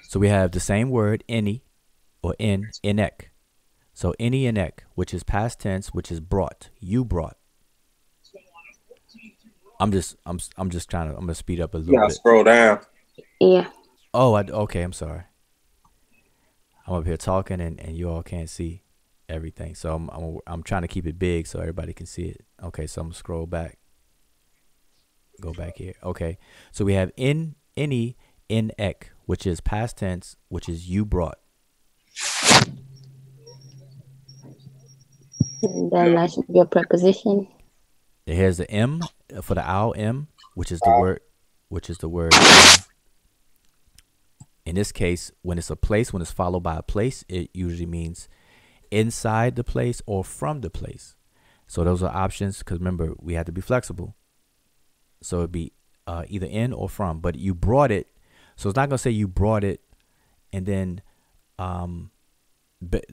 So we have the same word, any, or inek. So any inek, which is past tense, which is brought. You brought. I'm gonna speed up a little bit. Scroll down. Yeah. Oh, okay. I'm sorry. I'm up here talking and you all can't see everything. So I'm trying to keep it big so everybody can see it. Okay, so I'm gonna scroll back. Go back here. Okay. So we have any, ek, which is past tense, which is you brought. And then that should be a preposition. Here's the M for the owl M, which is the word. In this case, when it's a place, when it's followed by a place, it usually means inside the place or from the place. So those are options because remember, we have to be flexible. So it'd be either in or from, but you brought it. So it's not going to say you brought it and then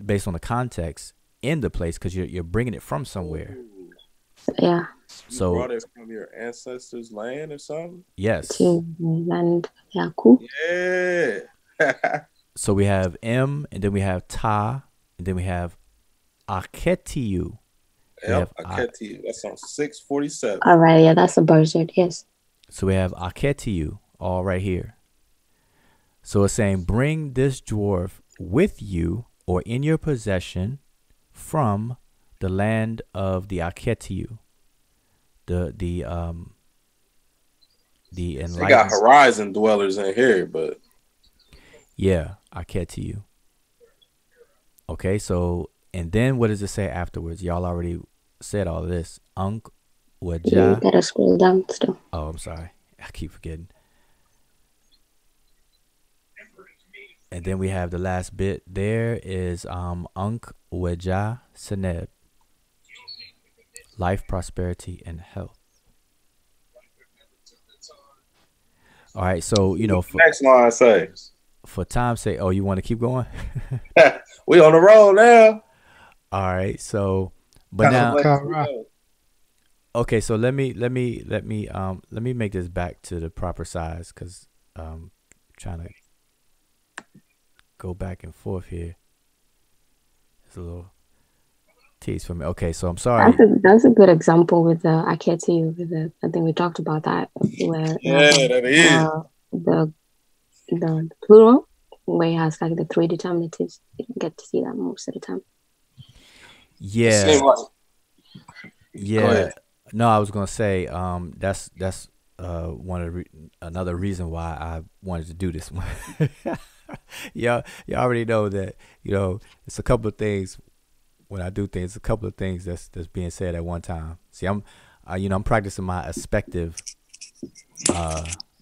based on the context in the place because you're bringing it from somewhere. Yeah. So you brought it from your ancestors' land or something? Yes. To land. Yeah, cool. Yeah. So we have M, and then we have Ta, and then we have Aketiu. Yep, Aketiu. That's on 647. All right, yeah, that's a buzzard, yes. So we have Aketiu all right here. So it's saying, bring this dwarf with you or in your possession from the land of the Aketiu. The enlightened. They got horizon dwellers in here, but yeah, Aketiu. Okay, so and then what does it say afterwards? Y'all already said all of this. Unk You Waja. gotta scroll down still. Oh, I'm sorry. I keep forgetting. And then we have the last bit. There is Unk Waja Seneb. Life, prosperity, and health. All right, so Next line say. for time's sake, oh, you want to keep going? We on the road now. All right, so but now, okay, so let me make this back to the proper size because trying to go back and forth here. It's a little tease for me. Okay, so I'm sorry. That's a good example with the I can't see you with the. I think we talked about that where that is. The plural where it has like the three determinatives. You don't get to see that most of the time. Yeah. Like... Yeah. No, I was gonna say that's one of another reason why I wanted to do this one. Yeah, you already know that it's a couple of things when I do things. A couple of things that's being said at one time. See, I'm practicing my aspective.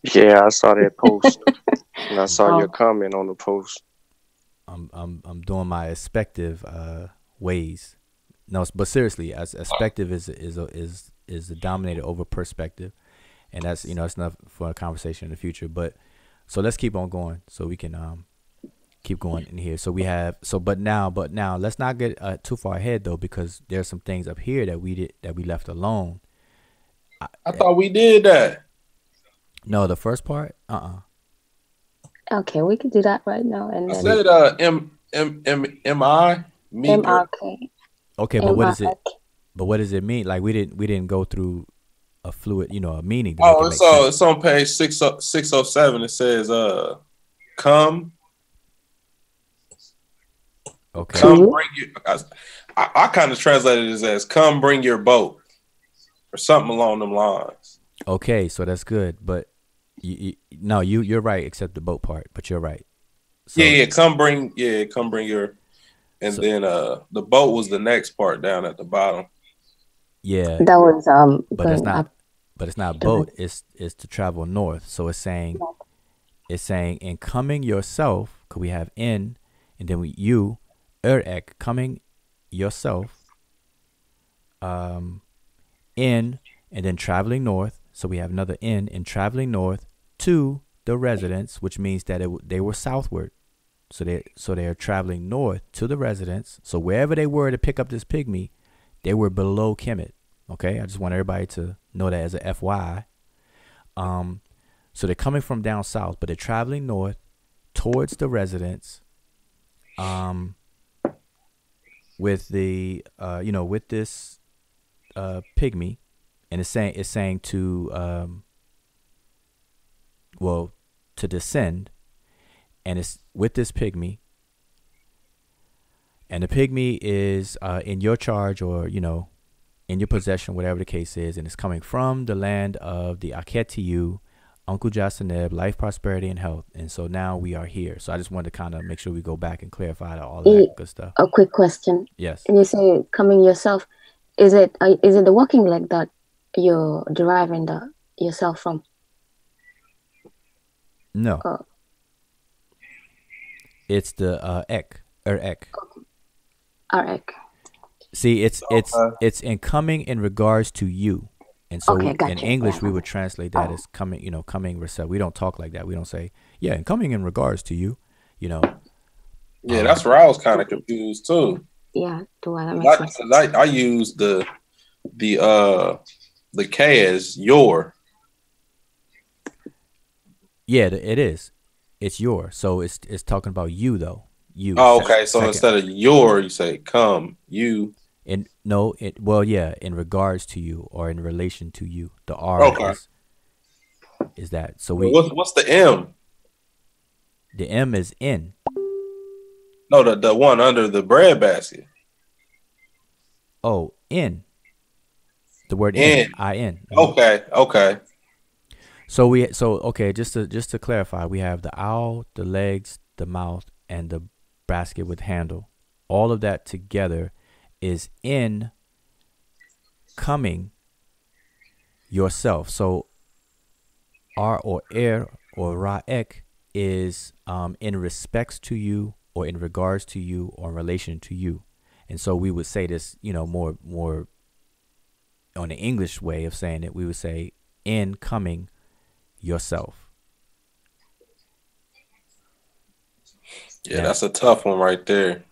Yeah, I saw that post. And I saw your comment on the post. I'm doing my aspective ways. No, but seriously, as aspective is the dominator over perspective, and that's it's enough for a conversation in the future. But so let's keep on going so we can keep going in here. So we have but now let's not get too far ahead though, because there's some things up here that we left alone. I thought we did that. No, the first part. Okay, we can do that right now. And I then said M-I MRK. Okay, but what is it? But what does it mean? Like we didn't go through a fluid, a meaning. It's on page 607. It says come. Okay. Come bring your. I kind of translated it as "come bring your boat" or something along them lines. Okay, so that's good, but you're right, except the boat part. But you're right. So, come bring your, and then the boat was the next part down at the bottom. Yeah, that was but it's not. But it's not boat. It's to travel north. So it's saying in coming yourself. Could we have in, and then you, coming yourself. In and then traveling north. So we have another in traveling north to the residence, which means that they were southward. So they're traveling north to the residence. So wherever they were to pick up this pygmy, they were below Kemet. Okay, I just want everybody to know that as a FYI. So they're coming from down south, but they're traveling north towards the residence. With the with this pygmy. And it's saying to to descend, and it's with this pygmy, and the pygmy is in your charge or in your possession, whatever the case is, and it's coming from the land of the Aketu, Uncle Jasaneb, life, prosperity, and health. And so now we are here. So I just wanted to kind of make sure we go back and clarify all that good stuff. A quick question. Yes. And you say coming yourself, is it the walking leg that you're deriving yourself from? No. It's the ek. Ek. See, it's in coming in regards to you. And so in English we would translate that as coming, coming yourself. We don't talk like that. We don't say, and coming in regards to you, Yeah, that's where I was kind of confused too. Yeah, that makes sense. I use the K as your. Yeah, it is. It's your. So it's talking about you though. You. Oh, okay. So instead of your, you say come you. In regards to you or in relation to you. The R is that. So what's the M? The M is in. No, the one under the bread basket. Oh, in. The word in. I-N. Okay. So just to clarify, we have the owl, the legs, the mouth, and the basket with handle. All of that together is in coming yourself. So R or er or ra'ek is in respects to you, or in regards to you, or in relation to you. And so we would say this, more on the English way of saying it. We would say in coming yourself. Yeah, Now, that's a tough one right there.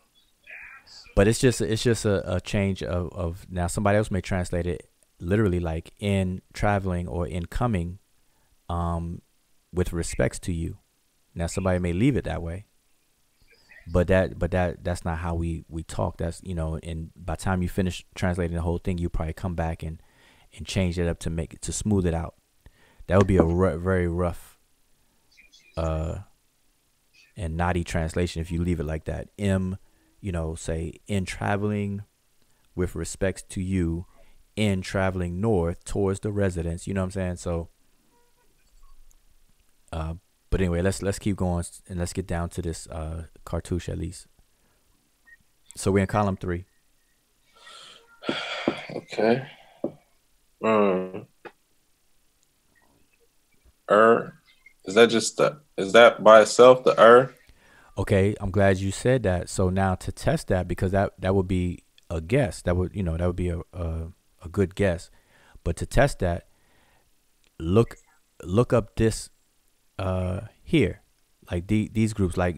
but it's just a change of now somebody else may translate it literally like in traveling or in coming with respects to you. Now somebody may leave it that way. But that's not how we talk. That's, and by the time you finish translating the whole thing, you probably come back and change it up to smooth it out. That would be a very rough and naughty translation if you leave it like that. Say in traveling with respects to you, in traveling north towards the residence. You know what I'm saying? So, but anyway, let's keep going and let's get down to this cartouche at least. So we're in column 3. Okay. Is that by itself, the Okay, I'm glad you said that. So now to test that, because that would be a guess. That would be a good guess. But to test that, look up this here, like these groups, like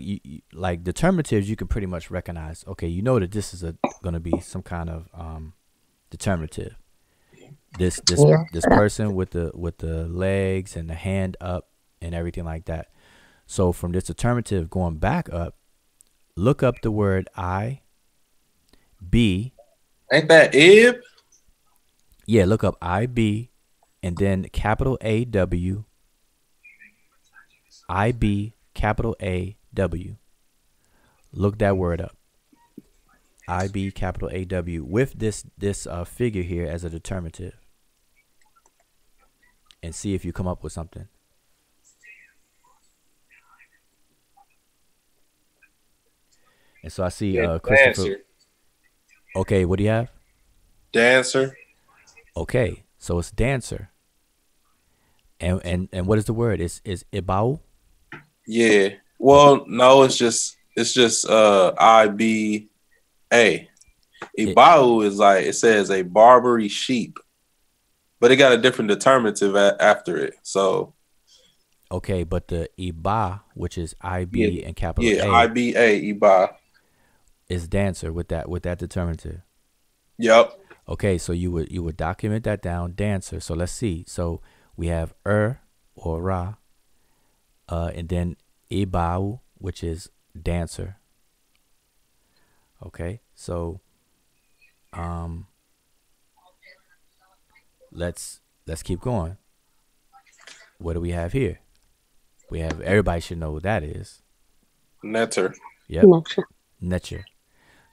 like determinatives, you can pretty much recognize. Okay, you know that this is going to be some kind of determinative. This person with the legs and the hand up and everything like that. So from this determinative going back up, look up the word I, B. Ain't that ib? Yeah, look up I, B, and then capital A, W. I, B, capital A, W. Look that word up. I, B, capital A, W, with this figure here as a determinative. And see if you come up with something. And so I see Christopher. Dancer. Okay, what do you have? Dancer. Okay, so it's dancer. And what is the word? Is ibau? Yeah. Well, no, it's just IBA. Ibau is like, it says a Barbary sheep, but it got a different determinative after it. So okay, but the iba, which is IB and capital A, IBA Iba is dancer with that determinative. Yep. Okay, so you would document that down, dancer. So let's see. So we have or ra, and then ibau, which is dancer. Okay, so let's keep going. What do we have here? We have, everybody should know what that is. Netcher. Yep. Netcher.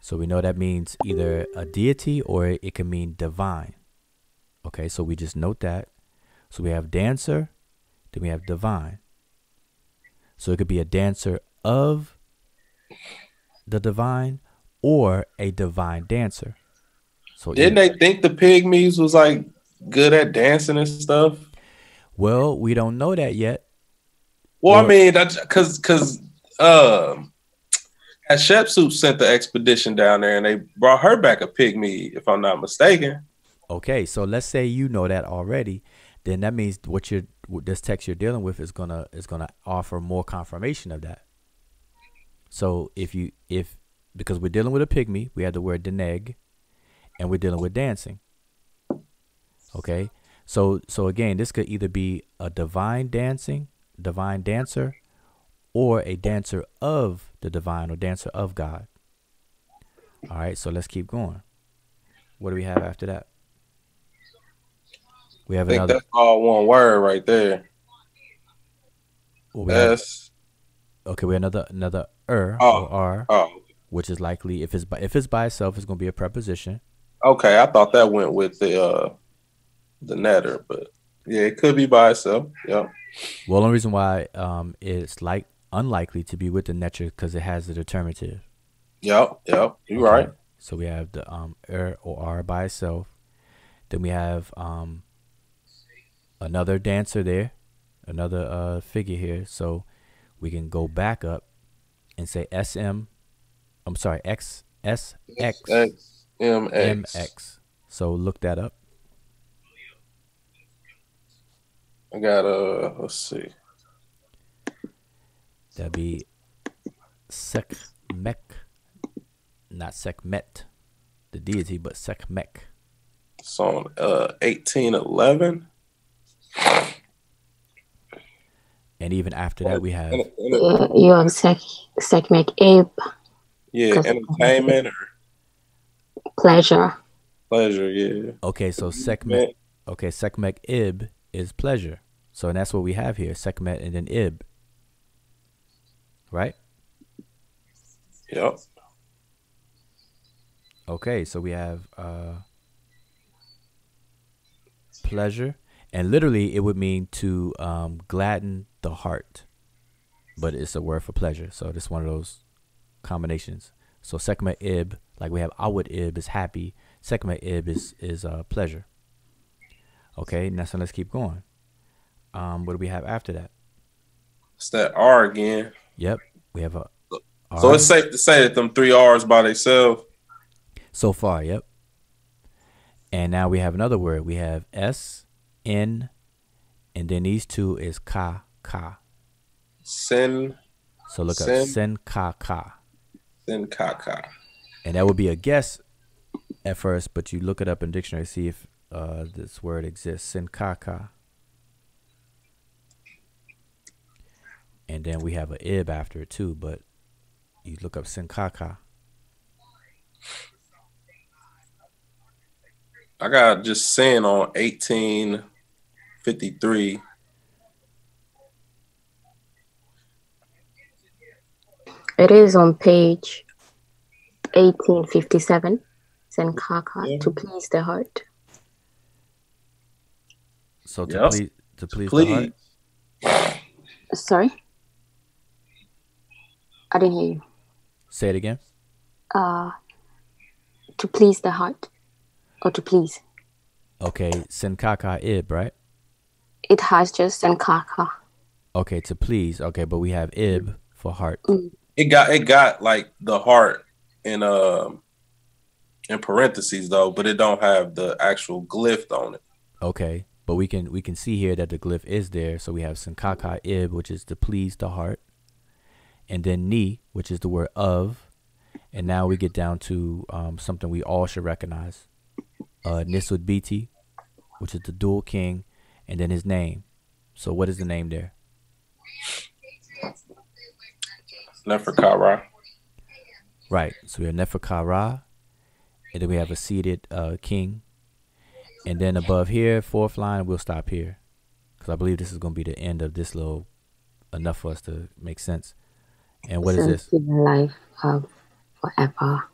So we know that means either a deity or it can mean divine. Okay, so we just note that. So we have dancer, then we have divine. So it could be a dancer of the divine or a divine dancer. So didn't they think the pygmies was like good at dancing and stuff? Well, we don't know that yet. Well, I mean, that's because Hatshepsut sent the expedition down there and they brought her back a pygmy, if I'm not mistaken. Okay, so let's say you know that already, then that means this text you're dealing with is gonna offer more confirmation of that. So because we're dealing with a pygmy, we have the word deneg, and we're dealing with dancing. Okay, so again, this could either be a divine dancer, or a dancer of the divine or dancer of God. All right, so let's keep going. What do we have after that? We have another. That's all one word right there. S. Okay, we have another or R, which is likely, if it's by itself, it's going to be a preposition. Okay, I thought that went with the netter, but yeah, it could be by itself. Yeah. Well, the only reason why it's unlikely to be with the netcher because it has the determinative. Yep, you're right. So we have the or R by itself. Then we have another dancer there, another figure here. So we can go back up and say X S X M M X. X. So look that up. I got let's see. That'd be Sekhmet, not Sekhmet, the deity, but Sekhmet. It's on 1811. And even after that, we have You have Sekhmet Abe, yeah, entertainment or pleasure. pleasure. Yeah. okay. So Sekhmet, okay, Sekhmet Ib is pleasure. So that's what we have here, Sekhmet and then Ib, right? Yep. Okay, so we have pleasure, and literally it would mean to gladden the heart, but it's a word for pleasure. So this is one of those combinations. So Sekhmet Ib, like we have Awad Ib is happy, Sekhmet Ib is pleasure. Okay, now so let's keep going. What do we have after that? It's that R again. Yep, we have a R. So it's safe to say that them 3 R's by themselves. So far, yep. And now we have another word. We have S, N, and then these two is Ka, Ka. Sin. So look up Sin. Sen, Ka, Ka. Sin Kaka. And that would be a guess at first, but you look it up in dictionary, see if this word exists. Sen, Ka, Ka. And then we have an ib after it too, but you look up Sen, Ka, Ka. I got just sin on 1853. It is on page 1857. Senkaka, to please the heart. So to Yep. please the heart. Sorry? I didn't hear you. Say it again. To please the heart. Or to please. Okay, Senkaka ib, right? It has just Senkaka. Okay, to please. Okay, but we have ib for heart. It got like the heart in parentheses though, but it don't have the actual glyph on it. Okay, but we can see here that the glyph is there. So we have Senkaka ib, which is to please the heart, and then ni, which is the word of, and now we get down to something we all should recognize. Nisud Biti, which is the dual king, and then his name. So what is the name there? Neferkara. Right. So we have Neferkara, and then we have a seated king. And then above here, 4th line, we'll stop here, because I believe this is going to be the end of this little, enough for us to make sense. And what is this? Life of forever.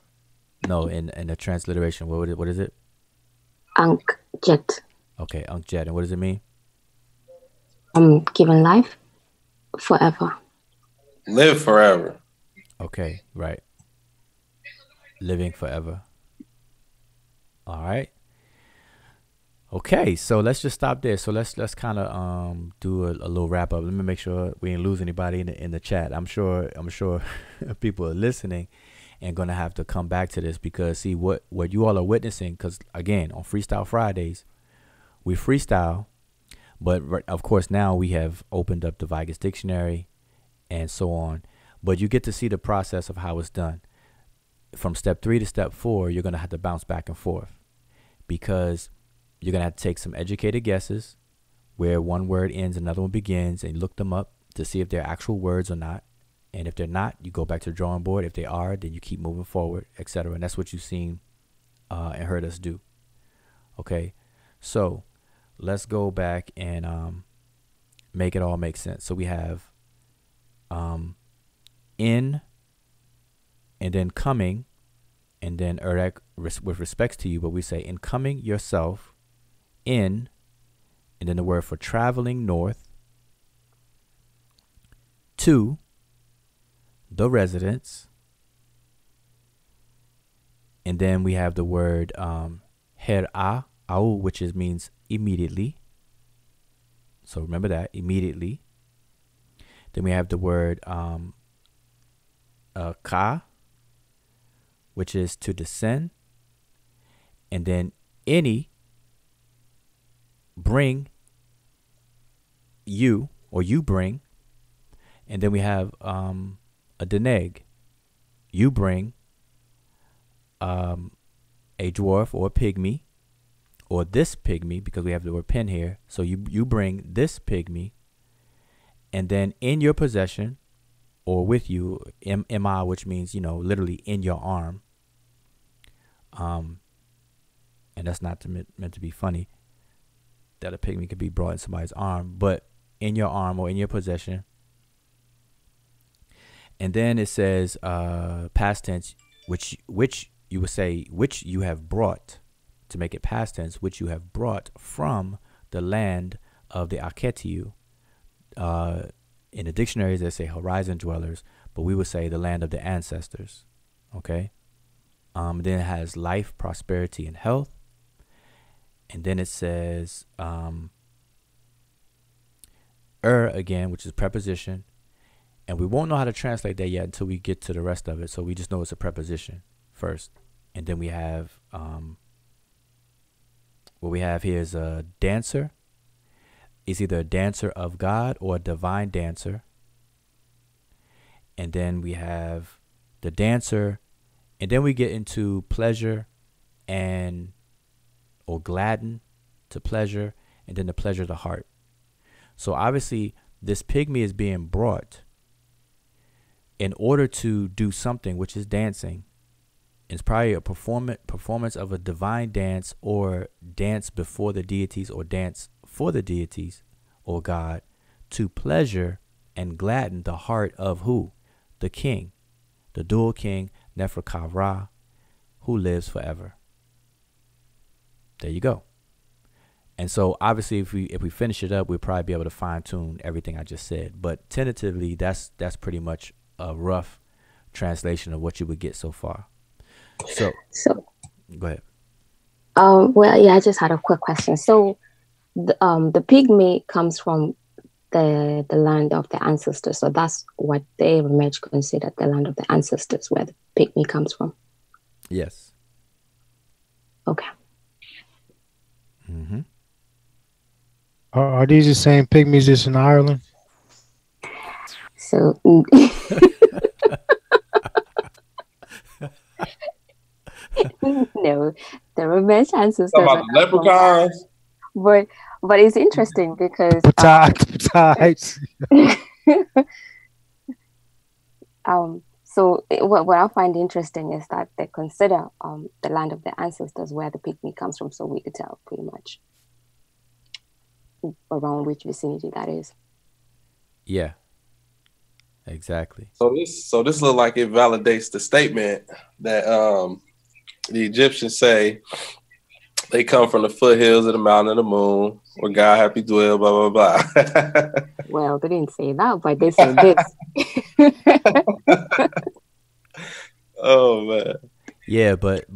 No, in the transliteration, what is it? Ankh Jet. Okay, Ankh Jet. And what does it mean? Given life forever. Live forever. Okay, right. Living forever. All right. Okay, so let's just stop there. So let's kind of do a little wrap up. Let me make sure we didn't lose anybody in the chat. I'm sure people are listening and gonna have to come back to this, because see what you all are witnessing. Because again, on Freestyle Fridays, we freestyle, but of course now we have opened up the Vigus Dictionary and so on. But you get to see the process of how it's done. From step 3 to step 4, you're gonna have to bounce back and forth, because you're going to have to take some educated guesses where one word ends, another one begins, and you look them up to see if they're actual words or not. And if they're not, you go back to the drawing board. If they are, then you keep moving forward, etc. And that's what you've seen and heard us do. Okay, so let's go back and make it all make sense. So we have in, and then coming, and then erek with respects to you, but we say in coming yourself, in, and then the word for traveling north, to the residence, and then we have the word her-a, au, which means immediately, So remember that, immediately. Then we have the word ka, which is to descend. And then any, bring, you, or you bring. And then we have a deneg, you bring a dwarf or a pygmy, or this pygmy, because we have the word pen here. So you bring this pygmy. And then in your possession, or with you, mi, which means, literally in your arm. And that's not meant to be funny, that a pygmy could be brought in somebody's arm, but in your arm or in your possession. And then it says past tense, which you would say, which you have brought, to make it past tense, which you have brought from the land of the Aketiu. In the dictionaries, they say horizon dwellers, but we would say the land of the ancestors. Okay. Then it has life, prosperity, and health. And then it says again, which is preposition. And we won't know how to translate that yet until we get to the rest of it. So we just know it's a preposition first. And then we have what we have here is a dancer. It's either a dancer of God or a divine dancer. And then we have the dancer. And then we get into pleasure or gladden, to pleasure, and then the pleasure of the heart. So obviously this pygmy is being brought in order to do something, which is dancing. It's probably a performance of a divine dance, or dance before the deities, or dance for the deities or God, to pleasure and gladden the heart of who? The king, the dual king, Nefer-Ka-Ra, who lives forever. There you go. And so obviously if we finish it up, we'll probably be able to fine tune everything I just said. But tentatively, that's pretty much a rough translation of what you would get so far. So go ahead. Well, yeah, I just had a quick question. So the pygmy comes from the land of the ancestors. So that's what they Remech considered the land of the ancestors, where the pygmy comes from. Yes. Okay. Mm-hmm. Are these the same pygmies that's in Ireland? So no, the Remech ancestors. Talking about the leprechauns. But it's interesting because Besides. So what I find interesting is that they consider the land of the ancestors where the pygmy comes from, so we could tell pretty much around which vicinity that is. Yeah. Exactly. So this look like it validates the statement that the Egyptians say they come from the foothills of the mountain of the moon, where God happy dwell, blah blah blah. Well, they didn't say that, but they said this. Oh man. Yeah, but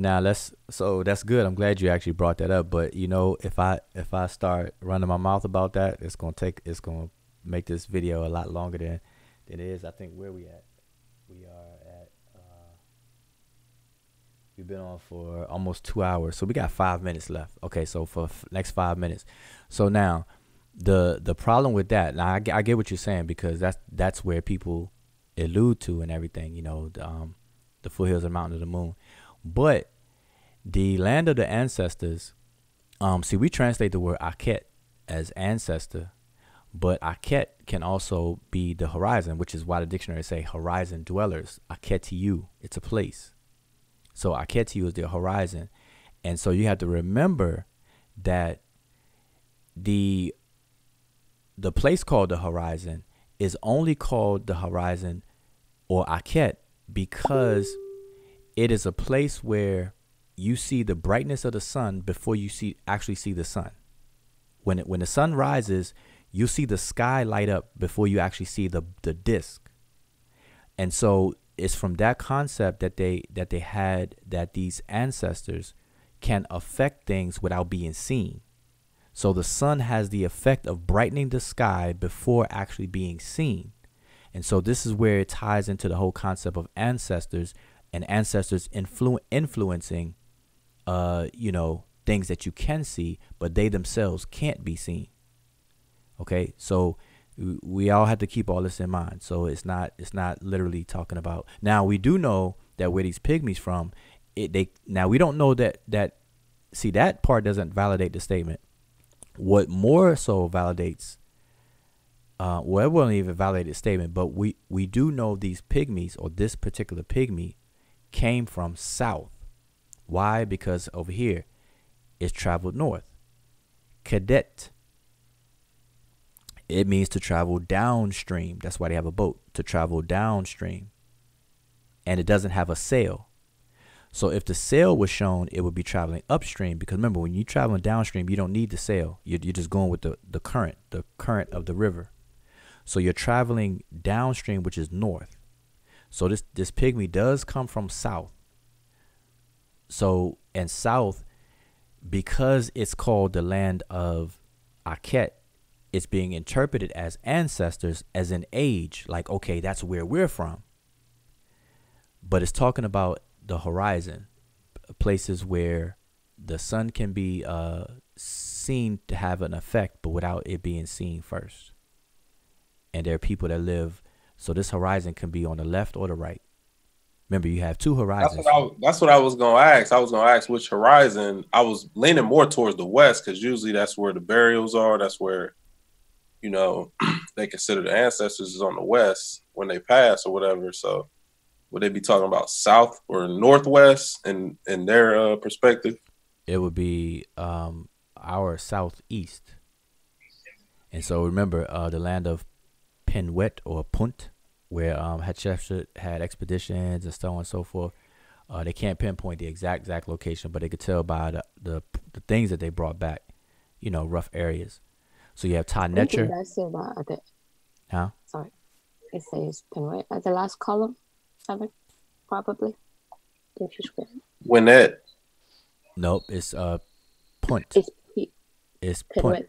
now so that's good. I'm glad you actually brought that up. But if I start running my mouth about that, it's gonna make this video a lot longer than it is. I think where we at? We are at we've been on for almost 2 hours, so we got 5 minutes left. Okay, so for next 5 minutes. So now the problem with that, now I get what you're saying, because that's where people allude to and everything, the foothills of the mountain of the moon. But the land of the ancestors, see, we translate the word Aket as ancestor, but Aket can also be the horizon, which is why the dictionary say horizon dwellers. Aketiu, it's a place. So Aketiu is the horizon. And so you have to remember that the place called the horizon is only called the horizon or Aket because it is a place where you see the brightness of the sun before you actually see the sun. When the sun rises, you see the sky light up before you actually see the disk. And so it's from that concept that they had that these ancestors can affect things without being seen. So the sun has the effect of brightening the sky before actually being seen. And so this is where it ties into the whole concept of ancestors and ancestors influencing, things that you can see, but they themselves can't be seen. Okay, so we all have to keep all this in mind. So it's not literally talking about. Now we do know that where these pygmies from, now we don't know that. See, that part doesn't validate the statement. What more so validates, it won't even validate the statement, but we do know these pygmies, or this particular pygmy, came from south. Why? Because over here, it's traveled north. Cadet, it means to travel downstream. That's why they have a boat, to travel downstream. And it doesn't have a sail. So if the sail was shown, it would be traveling upstream. Because remember, when you're traveling downstream, you don't need the sail. You're just going with the current of the river. So you're traveling downstream, which is north. So this pygmy does come from south. So, and south, because it's called the land of Akhet, it's being interpreted as ancestors, as an age. Like, okay, that's where we're from. But it's talking about the horizon, places where the sun can be seen to have an effect, but without it being seen first. And there are people that live, so this horizon can be on the left or the right. Remember, you have two horizons. That's what I was going to ask. I was going to ask which horizon. I was leaning more towards the west, because usually that's where the burials are. That's where, they consider the ancestors is on the west when they pass or whatever. So would they be talking about south or northwest in their perspective? It would be our southeast. And so remember, the land of Penwet or Punt, where Hatshepsut had expeditions and so on and so forth. They can't pinpoint the exact location, but they could tell by the things that they brought back, rough areas. So you have Netcher. That's about it. Huh? Sorry. It says Penwet at the last column. 7, probably. If you scroll. When that? Nope, it's Punt. It's Punt.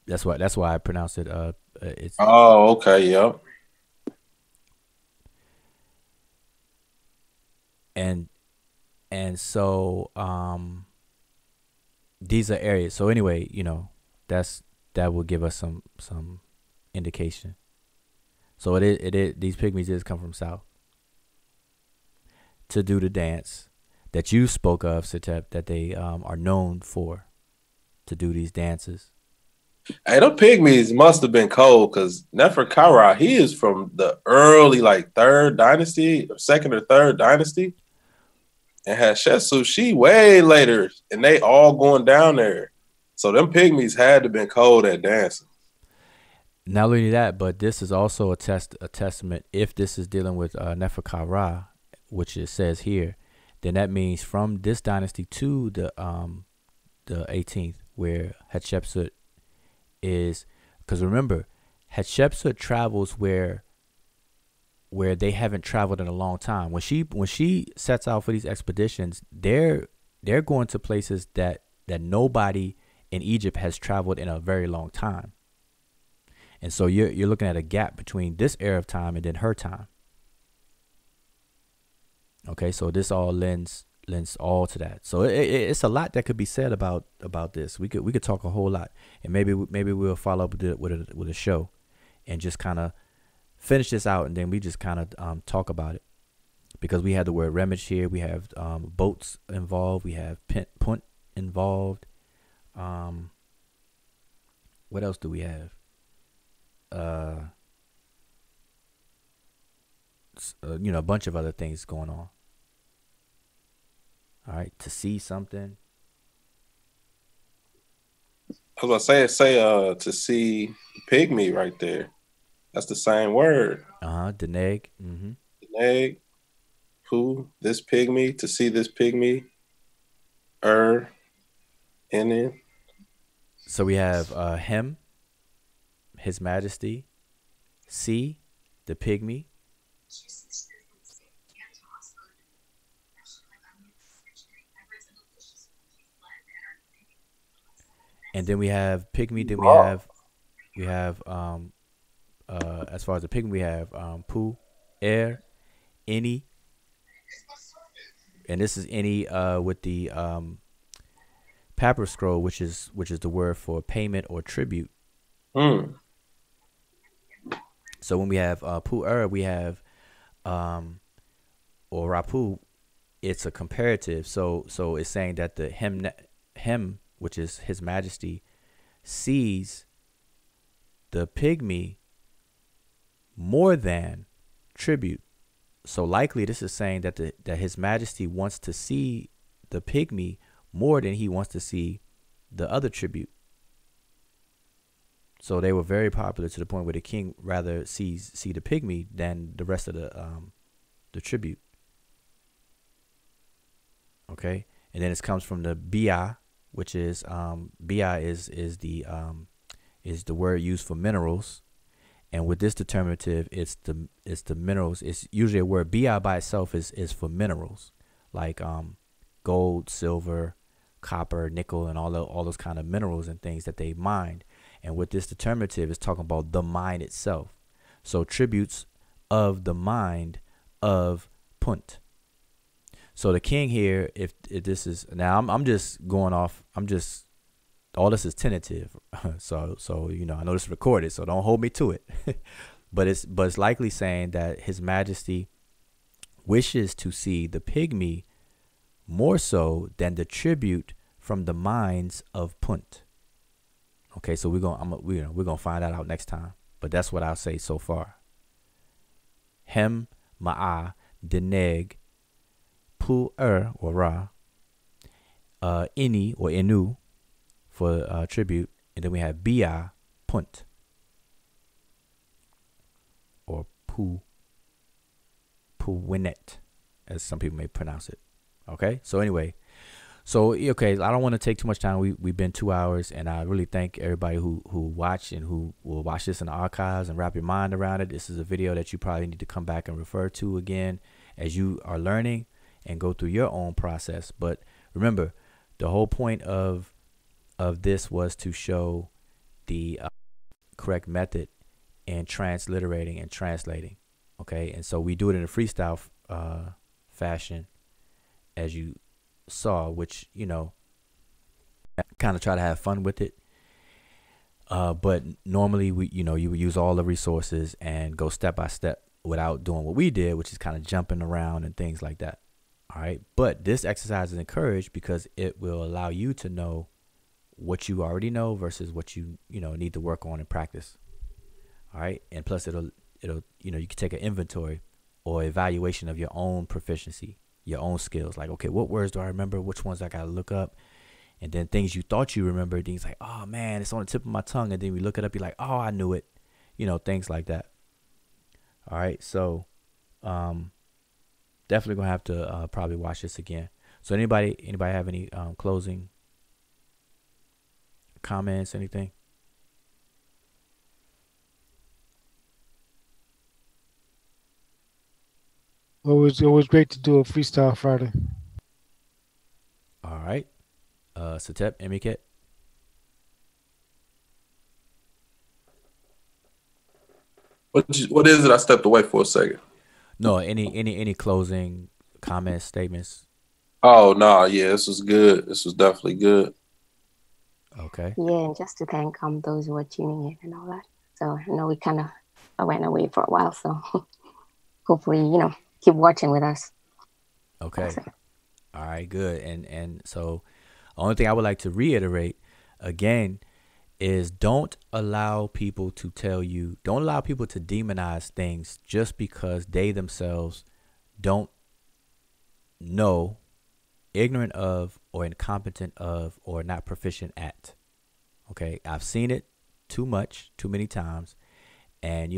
That's why I pronounced it. It's. Oh, okay, yep. And so these are areas. So anyway, that will give us some indication. So it is these pygmies did come from south to do the dance that you spoke of, Setep, that they are known for, to do these dances. Hey, the pygmies must have been cold, because Neferkara, he is from the early, third dynasty, or second or third dynasty. And Hatshepsut, she way later, and they all going down there. So them pygmies had to have been cold at dancing. Not only that, but this is also a testament. If this is dealing with Neferkara, which it says here, then that means from this dynasty to the 18th, where Hatshepsut is, because remember, Hatshepsut travels where they haven't traveled in a long time. When she sets out for these expeditions, they're going to places that nobody in Egypt has traveled in a very long time. And so you're looking at a gap between this era of time and then her time. Okay, so this all lends all to that. So it's a lot that could be said about this. We could talk a whole lot, and maybe we'll follow up with a show, and just kind of finish this out, and then we just kind of talk about it, because we have the word remage here. We have boats involved. We have punt involved. What else do we have? A bunch of other things going on. All right, to see something. I was gonna say to see pygmy right there. That's the same word. Deneg. Mm-hmm. Deneg. Who? This pygmy. To see this pygmy. In it. So we have him, His Majesty, see, the pygmy. And then we have pygmy. Then we have as far as the pygmy, we have pu, air, any, and this is any with the papyrus scroll, which is the word for payment or tribute. Mm. So when we have pu we have or rapu, it's a comparative. So it's saying that the him, which is His Majesty, sees the pygmy more than tribute. So likely this is saying that that His Majesty wants to see the pygmy more than he wants to see the other tribute. So they were very popular to the point where the king rather see the pygmy than the rest of the tribute. Okay, and then it comes from the bi, which is bi is the word used for minerals, and with this determinative, it's the minerals. It's usually a word. Bi by itself is for minerals like gold, silver, copper, nickel, and all those kind of minerals and things that they mined. And with this determinative, it's talking about the mine itself. So tributes of the mind of Punt. So the king here, if this is now, I'm just going off. All this is tentative. so I know this is recorded, so don't hold me to it. but it's likely saying that His Majesty wishes to see the pygmy more so than the tribute from the mines of Punt. Okay, so we're gonna find that out next time. But that's what I'll say so far. Hem ma'a deneg pu or ra ini or inu for tribute, and then we have bia Punt or puwinet, as some people may pronounce it. Okay, so anyway, okay, I don't want to take too much time. We've been 2 hours, and I really thank everybody who watched and who will watch this in the archives and wrap your mind around it. This is a video that you probably need to come back and refer to again as you are learning and go through your own process. But remember, the whole point of this was to show the correct method in transliterating and translating. Okay, and so we do it in a freestyle fashion, as you saw, which kind of try to have fun with it. But normally you would use all the resources and go step by step without doing what we did, which is kind of jumping around and things like that. All right, but this exercise is encouraged because it will allow you to know what you already know versus what you need to work on and practice. All right, and plus it'll you can take an inventory or evaluation of your own proficiency, your own skills. Like, okay, what words do I remember? Which ones I gotta look up? And then things you thought you remembered, things like, oh man, it's on the tip of my tongue. And then we look it up, you're like, oh, I knew it. Things like that. All right, so definitely gonna have to probably watch this again. So anybody have any closing comments, anything? Always great to do a Freestyle Friday. All right. Satep, Emiket. What is it? I stepped away for a second. No, any closing comments, statements? Oh no, yeah, this was good. This was definitely good. Okay. Yeah, and just to thank those who are tuning in and all that. So I know we kind of went away for a while, so hopefully keep watching with us. Okay. Awesome. All right, good. And so the only thing I would like to reiterate again is don't allow people to demonize things just because they themselves don't know, ignorant of, or incompetent of, or not proficient at. Okay, I've seen it too many times, and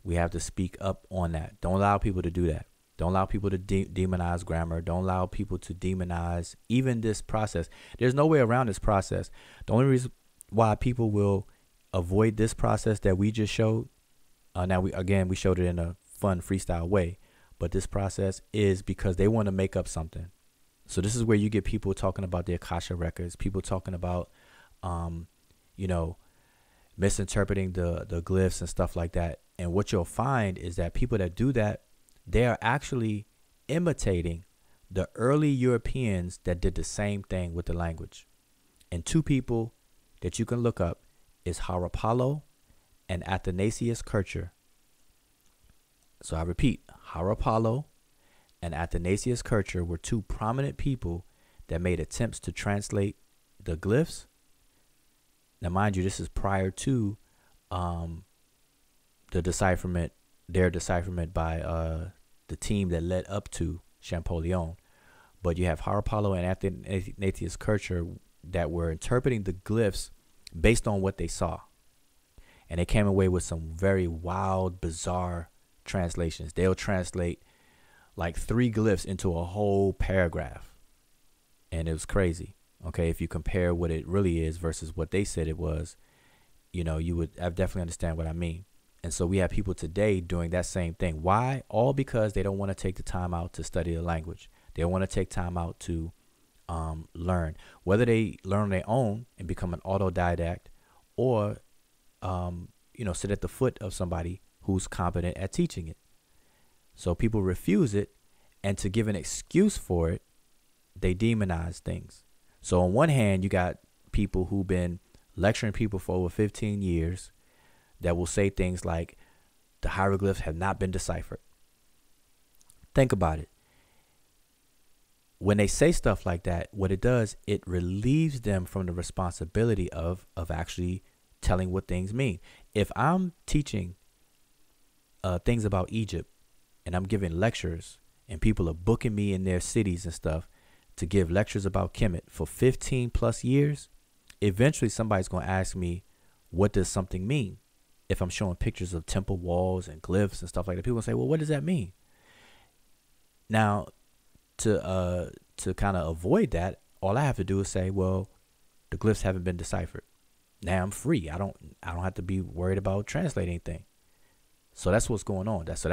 we have to speak up on that. Don't allow people to do that. Don't allow people to demonize grammar. Don't allow people to demonize even this process. There's no way around this process. The only reason why people will avoid this process that we just showed, now we showed it in a fun freestyle way, but this process is because they want to make up something. So this is where you get people talking about the Akasha records, people talking about you know, misinterpreting the glyphs and stuff like that. And what you'll find is that people that do that, they are actually imitating the early Europeans that did the same thing with the language. And two people that you can look up is Harapalo and Athanasius Kircher. So I repeat, Harapalo and Athanasius Kircher were two prominent people that made attempts to translate the glyphs. Now, mind you, this is prior to the decipherment, their decipherment by the team that led up to Champollion. But you have Harapalo and Athanasius Kircher that were interpreting the glyphs based on what they saw. And they came away with some very wild, bizarre translations. They'll translate like 3 glyphs into a whole paragraph. And it was crazy. Okay, if you compare what it really is versus what they said it was, you know, you would definitely understand what I mean. And so we have people today doing that same thing. Why? All because they don't want to take the time out to study the language. They don't want to take time out to learn. Whether they learn on their own and become an autodidact, or you know, sit at the foot of somebody who's competent at teaching it. So people refuse it, and to give an excuse for it, they demonize things. So on one hand, you got people who've been lecturing people for over 15 years that will say things like the hieroglyphs have not been deciphered. Think about it. When they say stuff like that, what it does, it relieves them from the responsibility of actually telling what things mean. If I'm teaching things about Egypt and I'm giving lectures and people are booking me in their cities and stuff to give lectures about Kemet for 15 plus years, eventually somebody's going to ask me, what does something mean? If I'm showing pictures of temple walls and glyphs and stuff like that, people will say, well, what does that mean? Now, to kind of avoid that, all I have to do is say, well, the glyphs haven't been deciphered. Now I'm free. I don't have to be worried about translating anything. So that's what's going on. That's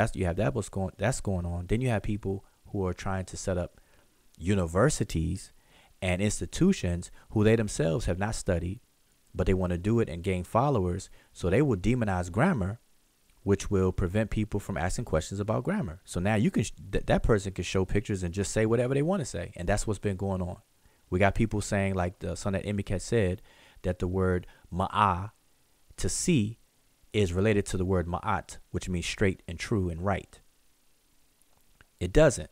going on. Then you have people who are trying to set up universities and institutions who they themselves have not studied, but they want to do it and gain followers. So they will demonize grammar, which will prevent people from asking questions about grammar. So now you can that person can show pictures and just say whatever they want to say. And that's what's been going on. We got people saying, like the son that Emiket said, that the word ma'ah, to see, is related to the word ma'at, which means straight and true and right. It doesn't.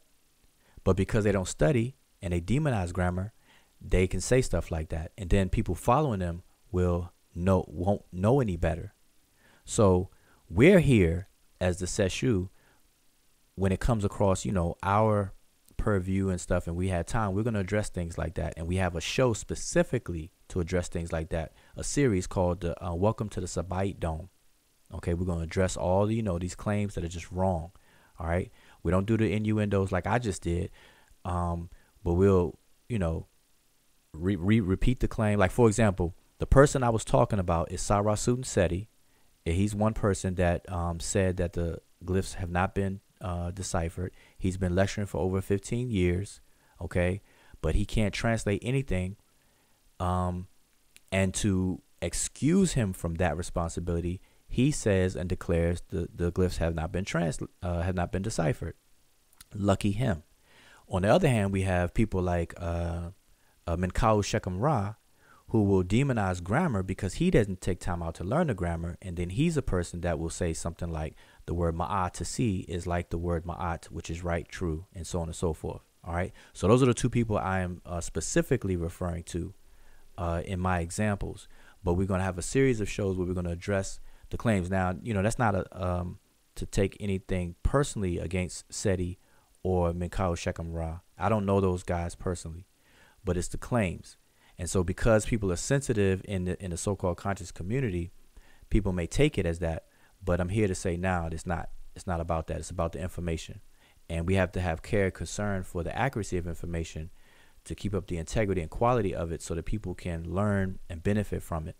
But because they don't study and they demonize grammar, they can say stuff like that. And then people following them won't know any better. So we're here as the Seshu, when it comes across, you know, our purview and stuff, and we had time, we're going to address things like that. And we have a show specifically to address things like that, a series called the Welcome to the Sabaite Dome. Okay, we're going to address all the, you know, these claims that are just wrong. All right, we don't do the innuendos like I just did, but we'll, you know, repeat the claim. Like, for example, the person I was talking about is Sarasut Seti. He's one person that said that the glyphs have not been deciphered. He's been lecturing for over 15 years, okay? But he can't translate anything. And to excuse him from that responsibility, he says and declares the glyphs have not been deciphered. Lucky him. On the other hand, we have people like Menkau Shechem Ra, who will demonize grammar because he doesn't take time out to learn the grammar. And then he's a person that will say something like the word ma'at, to see, is like the word ma'at, which is right, true, and so on and so forth. All right. So those are the two people I am specifically referring to in my examples. But we're going to have a series of shows where we're going to address the claims. Now, you know, that's not to take anything personally against Seti or Menkau Shechem Ra. I don't know those guys personally, but it's the claims. And so because people are sensitive in the so-called conscious community, people may take it as that. But I'm here to say now it's not about that. It's about the information. And we have to have care and concern for the accuracy of information to keep up the integrity and quality of it so that people can learn and benefit from it.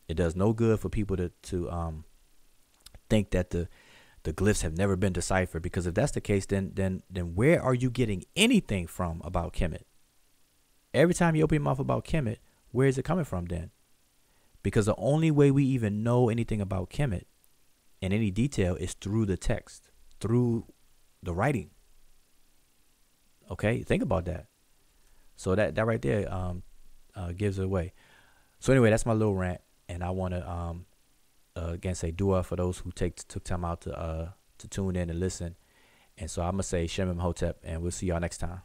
It does no good for people to think that the glyphs have never been deciphered, because if that's the case, then where are you getting anything from about Kemet? Every time you open your mouth about Kemet, where is it coming from then? because the only way we even know anything about Kemet in any detail is through the text, through the writing. Okay, think about that. So that right there gives it away. So anyway, that's my little rant, and I want to again say dua for those who took time out to tune in and listen. And so I'm gonna say Shem Hotep, and we'll see y'all next time.